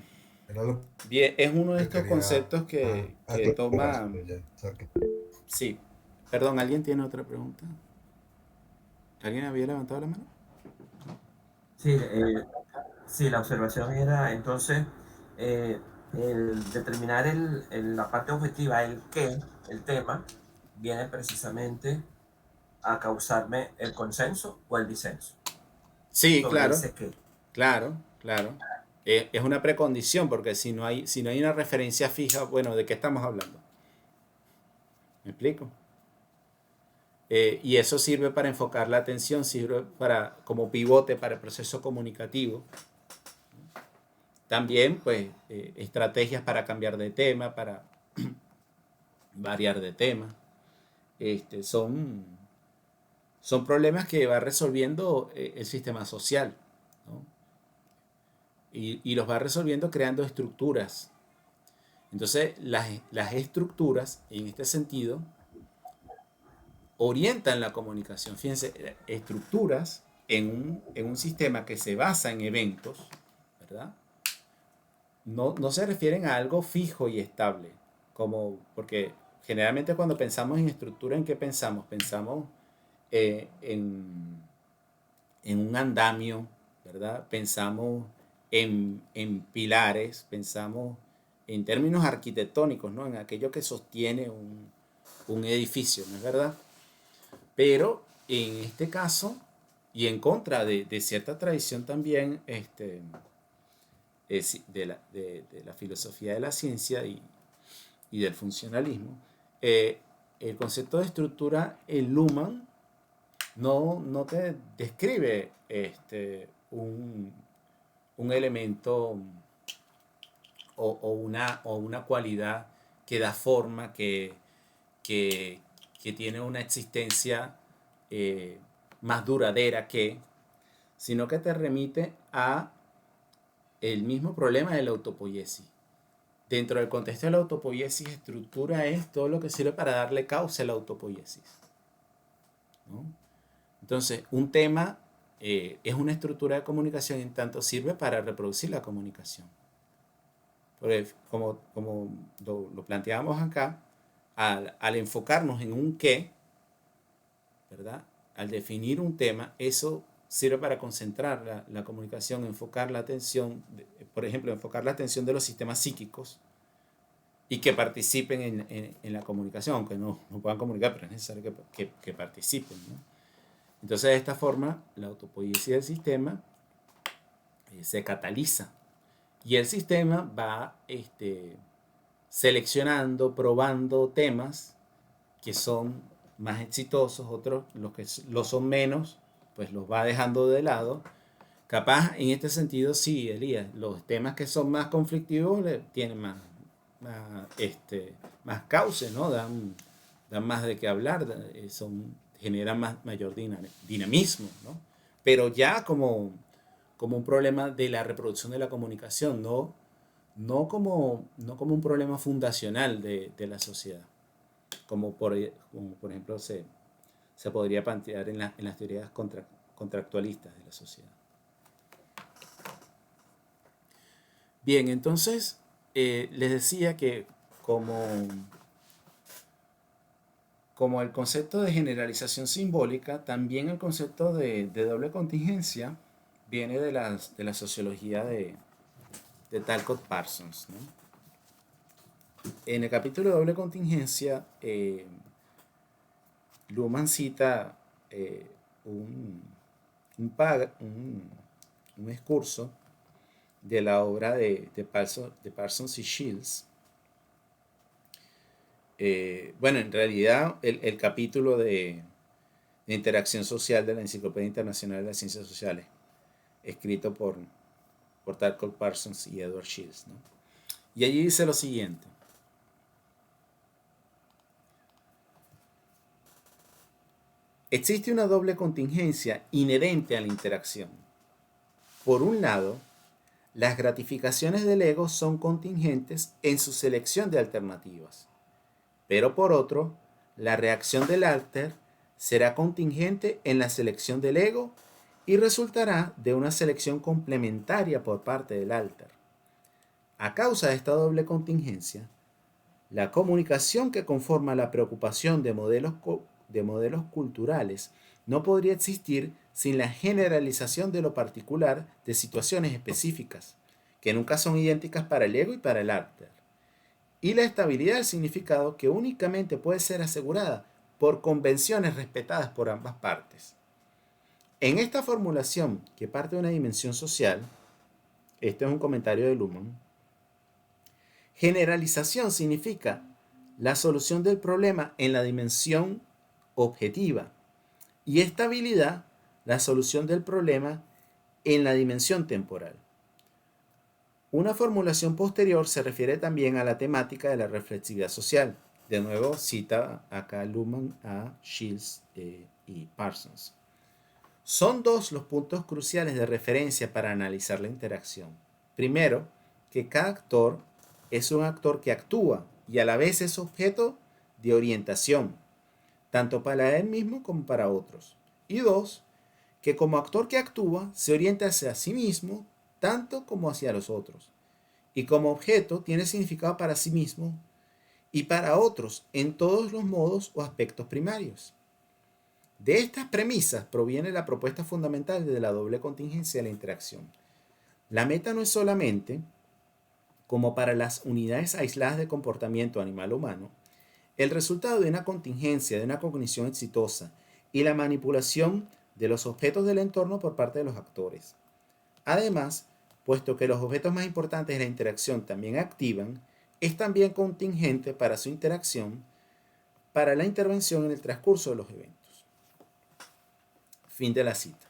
Era lo bien, es uno de que estos quería conceptos que aclarar. toma. Pues ya, o sea, Sí, perdón, ¿alguien tiene otra pregunta? ¿Alguien había levantado la mano? Sí, sí, la observación era entonces el determinar la parte objetiva, el qué, el tema, viene precisamente a causarme el consenso o el disenso Sí, sobre claro, ese qué. claro, claro. Es una precondición porque si no hay una referencia fija, bueno, ¿de qué estamos hablando? ¿Me explico? Y eso sirve para enfocar la atención, sirve como pivote para el proceso comunicativo. También, pues, estrategias para cambiar de tema, para variar de tema. Son problemas que va resolviendo el sistema social, ¿no? Y los va resolviendo creando estructuras. Entonces, las estructuras, en este sentido, orientan la comunicación. Fíjense, estructuras en un sistema que se basa en eventos, ¿verdad? No se refieren a algo fijo y estable, porque generalmente cuando pensamos en estructura, ¿en qué pensamos? Pensamos eh, en, en un andamio, ¿verdad? Pensamos en pilares, pensamos en términos arquitectónicos, ¿no? En aquello que sostiene un edificio, ¿no es verdad? Pero en este caso, y en contra de cierta tradición también de la filosofía de la ciencia y del funcionalismo, el concepto de estructura en Luhmann no te describe un elemento o una cualidad que da forma, que, que tiene una existencia eh, más duradera sino que te remite a el mismo problema de la autopoiesis. Dentro del contexto de la autopoiesis, estructura es todo lo que sirve para darle causa a la autopoiesis, ¿no? Entonces, un tema es una estructura de comunicación, en tanto sirve para reproducir la comunicación. Porque como lo planteábamos acá, al enfocarnos en un qué, ¿verdad? Al definir un tema, eso sirve para concentrar la comunicación, enfocar la atención, por ejemplo, enfocar la atención de los sistemas psíquicos y que participen en la comunicación, aunque no puedan comunicar, pero es necesario que participen, ¿no? Entonces, de esta forma, la autopoiesis del sistema se cataliza Y el sistema va seleccionando, probando temas que son más exitosos, otros, los que lo son menos, pues los va dejando de lado. Capaz, en este sentido, sí, Elías, los temas que son más conflictivos tienen más cauces, ¿no? Dan más de qué hablar, generan mayor dinamismo, ¿no? Pero ya como un problema de la reproducción de la comunicación, no como un problema fundacional de la sociedad, como por ejemplo se podría plantear en las teorías contractualistas de la sociedad. Bien, entonces les decía que como el concepto de generalización simbólica, también el concepto de doble contingencia viene de la sociología de Talcott Parsons, ¿no? En el capítulo de doble contingencia, Luhmann cita un excurso de la obra de Parsons y Shields. Bueno, en realidad el capítulo de interacción social de la Enciclopedia Internacional de las Ciencias Sociales, escrito por Talcott Parsons y Edward Shields, ¿no? Y allí dice lo siguiente: existe una doble contingencia inherente a la interacción. Por un lado, las gratificaciones del ego son contingentes en su selección de alternativas, pero por otro, la reacción del alter será contingente en la selección del ego y resultará de una selección complementaria por parte del alter. A causa de esta doble contingencia, la comunicación que conforma la preocupación de modelos culturales no podría existir sin la generalización de lo particular de situaciones específicas, que nunca son idénticas para el ego y para el alter, y la estabilidad del significado que únicamente puede ser asegurada por convenciones respetadas por ambas partes. En esta formulación, que parte de una dimensión social, este es un comentario de Luhmann, generalización significa la solución del problema en la dimensión objetiva y estabilidad la solución del problema en la dimensión temporal. Una formulación posterior se refiere también a la temática de la reflexividad social. De nuevo cita acá Luhmann a Shields y Parsons. Son dos los puntos cruciales de referencia para analizar la interacción. Primero, que cada actor es un actor que actúa y a la vez es objeto de orientación, tanto para él mismo como para otros. Y dos, que como actor que actúa se orienta hacia sí mismo tanto como hacia los otros. Y como objeto tiene significado para sí mismo y para otros en todos los modos o aspectos primarios. De estas premisas proviene la propuesta fundamental de la doble contingencia de la interacción. La meta no es solamente, como para las unidades aisladas de comportamiento animal-humano, el resultado de una contingencia, de una cognición exitosa y la manipulación de los objetos del entorno por parte de los actores. Además, puesto que los objetos más importantes de la interacción también activan, es también contingente para su interacción, para la intervención en el transcurso de los eventos. Fin de la cita.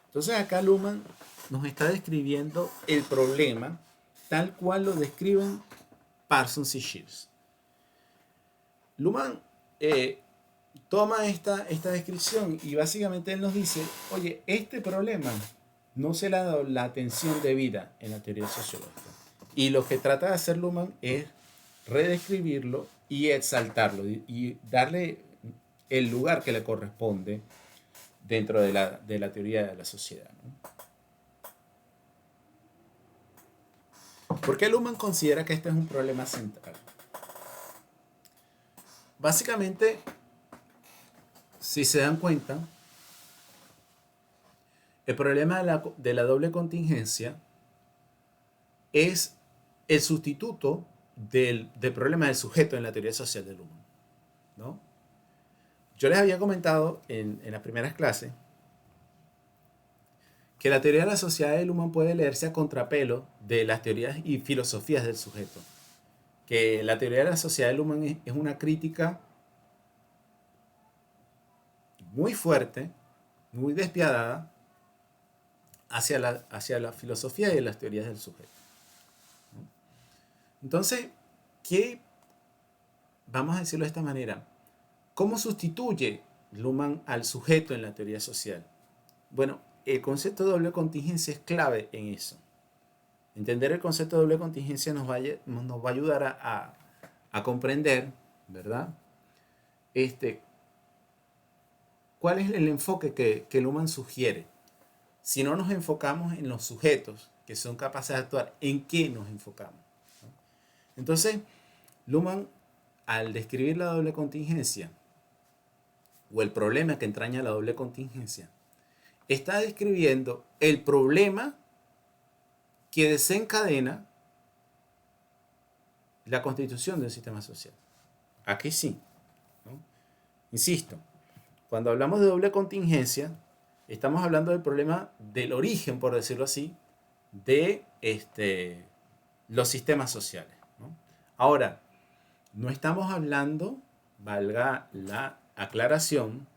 Entonces acá Luhmann nos está describiendo el problema tal cual lo describen Parsons y Shields. Luhmann toma esta descripción y básicamente él nos dice, oye, este problema no se le ha dado la atención debida en la teoría sociológica. Y lo que trata de hacer Luhmann es redescribirlo y exaltarlo y darle el lugar que le corresponde dentro de la teoría de la sociedad, ¿no? ¿Por qué Luhmann considera que este es un problema central? Básicamente, si se dan cuenta, el problema de la doble contingencia es el sustituto del problema del sujeto en la teoría social de Luhmann, ¿no? Yo les había comentado en las primeras clases que la teoría de la sociedad de Luhmann puede leerse a contrapelo de las teorías y filosofías del sujeto. Que la teoría de la sociedad de Luhmann es una crítica muy fuerte, muy despiadada hacia la filosofía y las teorías del sujeto. Entonces, ¿qué? Vamos a decirlo de esta manera. ¿Cómo sustituye Luhmann al sujeto en la teoría social? Bueno, el concepto de doble contingencia es clave en eso. Entender el concepto de doble contingencia nos va a ayudar a comprender, ¿verdad? ¿Cuál es el enfoque que Luhmann sugiere? Si no nos enfocamos en los sujetos que son capaces de actuar, ¿en qué nos enfocamos? Entonces, Luhmann, al describir la doble contingencia, o el problema que entraña la doble contingencia, está describiendo el problema que desencadena la constitución de un sistema social. Aquí sí, ¿no? Insisto, cuando hablamos de doble contingencia, estamos hablando del problema del origen, por decirlo así, de los sistemas sociales, ¿no? Ahora, no estamos hablando, valga la aclaración,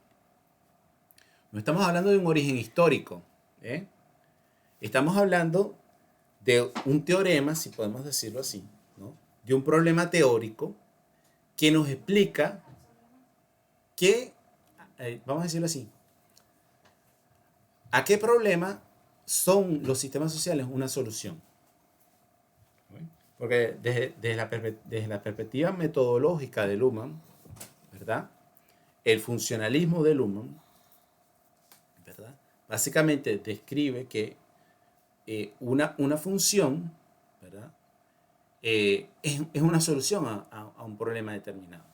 no estamos hablando de un origen histórico, ¿eh? Estamos hablando de un teorema, si podemos decirlo así, ¿no? De un problema teórico que nos explica que, vamos a decirlo así, ¿a qué problema son los sistemas sociales una solución? Porque desde la perspectiva metodológica de Luhmann, ¿verdad? El funcionalismo de Luhmann, ¿verdad? Básicamente describe que una función, ¿verdad? Es una solución a un problema determinado.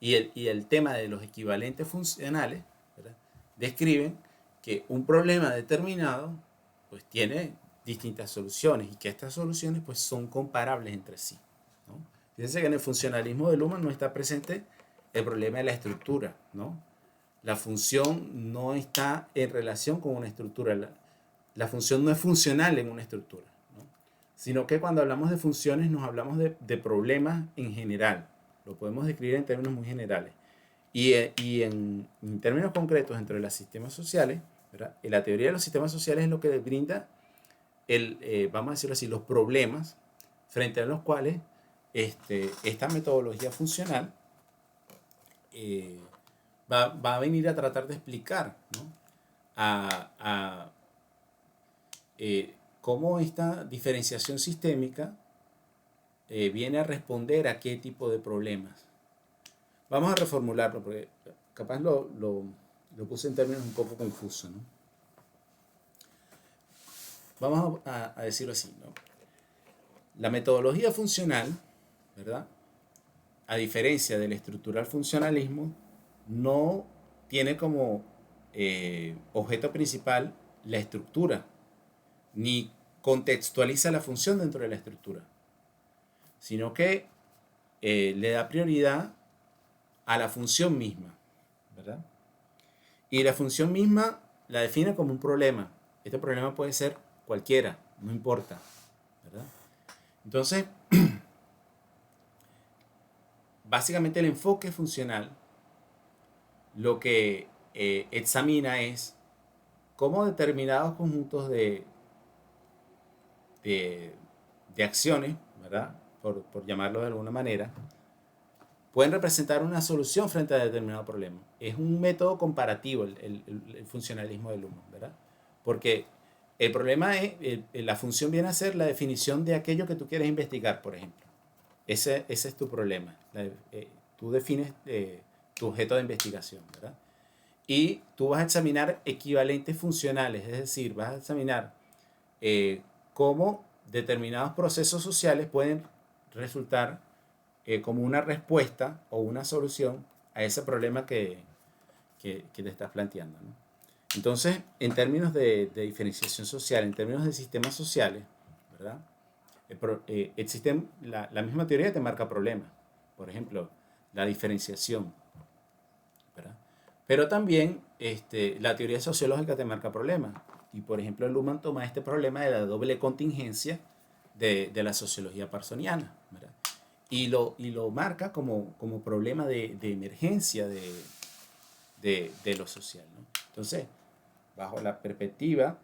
Y el tema de los equivalentes funcionales, ¿verdad? Describen que un problema determinado pues tiene distintas soluciones y que estas soluciones pues son comparables entre sí, ¿no? Fíjense que en el funcionalismo de Luhmann no está presente el problema de la estructura, ¿no? La función no está en relación con una estructura, la función no es funcional en una estructura, ¿no? Sino que cuando hablamos de funciones nos hablamos de problemas en general, lo podemos describir en términos muy generales. Y en términos concretos entre los sistemas sociales, ¿verdad? La teoría de los sistemas sociales es lo que brinda, vamos a decirlo así, los problemas frente a los cuales esta metodología funcional va a venir a tratar de explicar, ¿no? Cómo esta diferenciación sistémica viene a responder a qué tipo de problemas. Vamos a reformularlo porque capaz lo puse en términos un poco confusos, ¿no? Vamos a decirlo así, ¿no? La metodología funcional, ¿verdad? A diferencia del estructural funcionalismo, no tiene como objeto principal la estructura, ni contextualiza la función dentro de la estructura, sino que le da prioridad a la función misma, ¿verdad? Y la función misma la define como un problema. Este problema puede ser cualquiera, no importa, ¿verdad? Entonces, básicamente el enfoque funcional lo que examina es cómo determinados conjuntos de acciones, ¿verdad? Por llamarlo de alguna manera, pueden representar una solución frente a determinado problema. Es un método comparativo el funcionalismo de Luhmann, ¿verdad? Porque el problema es, la función viene a ser la definición de aquello que tú quieres investigar, por ejemplo. Ese es tu problema. Tú defines tu objeto de investigación, ¿verdad? Y tú vas a examinar equivalentes funcionales, es decir, vas a examinar cómo determinados procesos sociales pueden resultar como una respuesta o una solución a ese problema que te estás planteando, ¿no? Entonces, en términos de diferenciación social, en términos de sistemas sociales, ¿verdad? La misma teoría te marca problemas. Por ejemplo, la diferenciación, ¿verdad? Pero también la teoría sociológica te marca problemas. Y por ejemplo, Luhmann toma este problema de la doble contingencia de la sociología parsoniana, ¿verdad? Y lo marca como problema de emergencia de lo social, ¿no? Entonces, bajo la perspectiva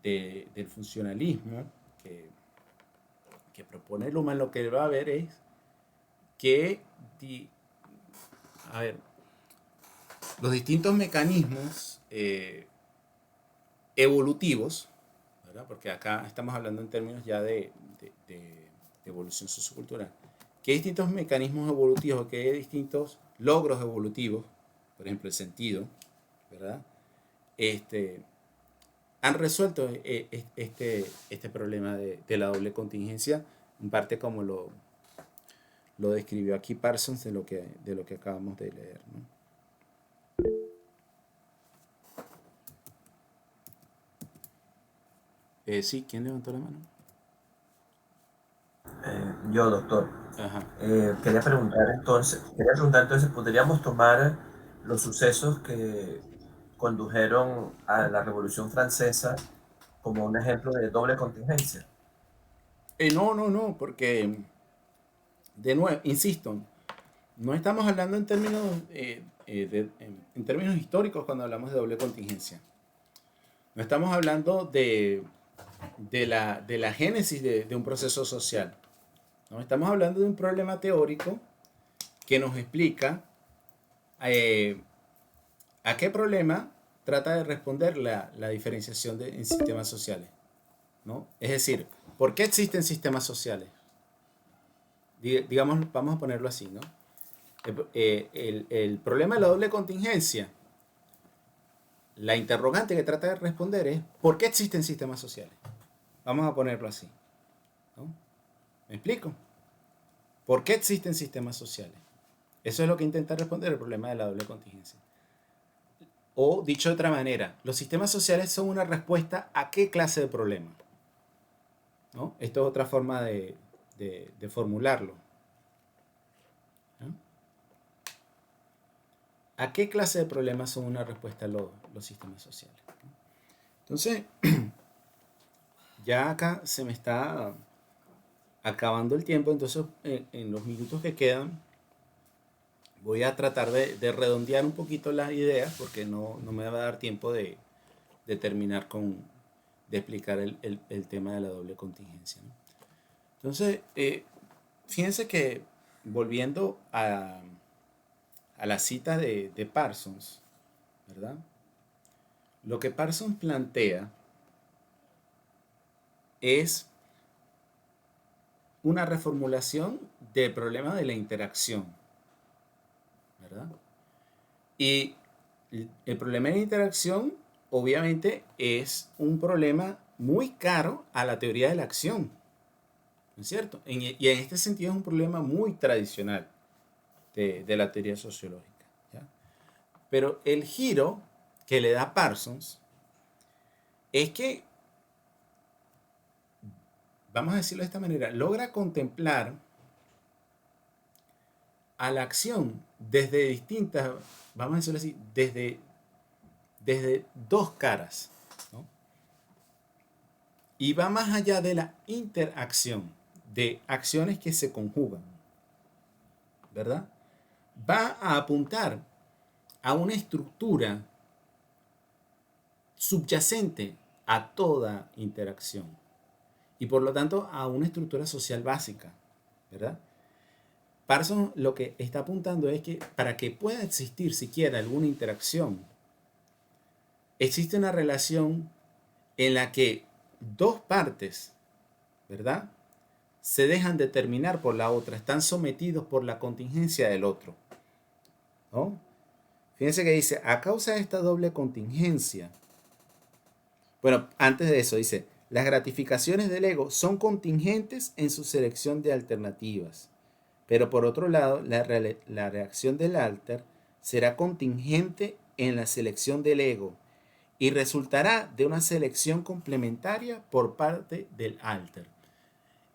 del funcionalismo que propone Luhmann, lo que va a ver es que los distintos mecanismos evolutivos, ¿verdad? Porque acá estamos hablando en términos ya de evolución sociocultural, qué distintos mecanismos evolutivos, qué distintos logros evolutivos, por ejemplo el sentido, ¿verdad? Han resuelto este problema de la doble contingencia, en parte como lo describió aquí Parsons de lo que acabamos de leer, ¿no? Sí, ¿quién levantó la mano? Yo, doctor. Ajá. Quería preguntar entonces, ¿podríamos tomar los sucesos que condujeron a la Revolución Francesa como un ejemplo de doble contingencia? No, porque, de nuevo, insisto, no estamos hablando en términos, en términos históricos cuando hablamos de doble contingencia. No estamos hablando de la génesis de un proceso social. ¿No? Estamos hablando de un problema teórico que nos explica a qué problema trata de responder la diferenciación en sistemas sociales, ¿no? Es decir, ¿por qué existen sistemas sociales? Digamos, vamos a ponerlo así, ¿no? El problema de la doble contingencia, la interrogante que trata de responder es ¿por qué existen sistemas sociales? Vamos a ponerlo así, ¿no? ¿Me explico? ¿Por qué existen sistemas sociales? Eso es lo que intenta responder el problema de la doble contingencia. O, dicho de otra manera, los sistemas sociales son una respuesta a qué clase de problema, ¿no? Esto es otra forma de formularlo, ¿no? ¿A qué clase de problemas son una respuesta los sistemas sociales? Entonces, ya acá se me está acabando el tiempo, entonces en los minutos que quedan voy a tratar de redondear un poquito las ideas porque no me va a dar tiempo de terminar de explicar el tema de la doble contingencia, ¿no? Entonces, fíjense que volviendo a la cita de Parsons, ¿verdad? Lo que Parsons plantea es una reformulación del problema de la interacción, ¿verdad? Y el problema de la interacción, obviamente, es un problema muy caro a la teoría de la acción, ¿no es cierto? Y en este sentido es un problema muy tradicional de la teoría sociológica, ¿ya? Pero el giro que le da Parsons es que, vamos a decirlo de esta manera, logra contemplar a la acción desde distintas, vamos a decirlo así, desde dos caras, ¿no? Y va más allá de la interacción, de acciones que se conjugan, ¿verdad? Va a apuntar a una estructura subyacente a toda interacción y por lo tanto a una estructura social básica, ¿verdad? Parsons lo que está apuntando es que para que pueda existir siquiera alguna interacción, existe una relación en la que dos partes, ¿verdad?, se dejan determinar por la otra, están sometidos por la contingencia del otro, ¿no? Fíjense que dice, a causa de esta doble contingencia, bueno, antes de eso dice, las gratificaciones del ego son contingentes en su selección de alternativas, pero por otro lado, la reacción del alter será contingente en la selección del ego y resultará de una selección complementaria por parte del alter.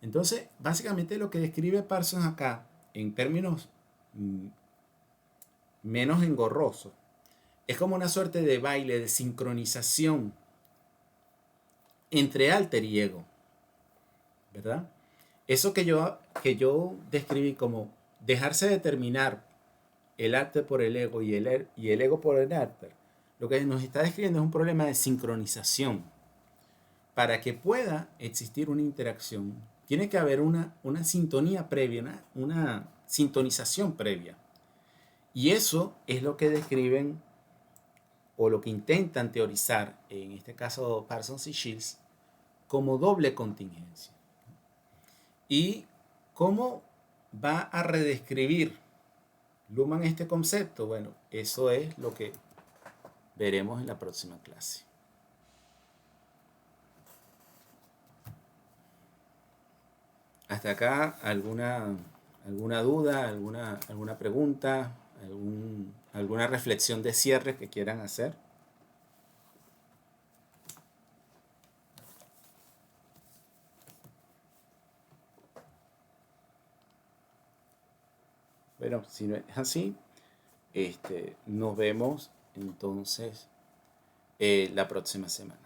Entonces, básicamente lo que describe Parsons acá, en términos menos engorrosos, es como una suerte de baile, de sincronización entre alter y ego, ¿verdad? Eso que yo describí como dejarse determinar el alter por el ego y el ego por el alter, lo que nos está describiendo es un problema de sincronización. Para que pueda existir una interacción, tiene que haber una sintonía previa, una sintonización previa. Y eso es lo que describen o lo que intentan teorizar, en este caso Parsons y Shields, como doble contingencia. ¿Y cómo va a redescribir Luhmann este concepto? Bueno, eso es lo que veremos en la próxima clase. Hasta acá, ¿alguna duda, alguna pregunta, alguna reflexión de cierre que quieran hacer? Bueno, si no es así, nos vemos entonces la próxima semana.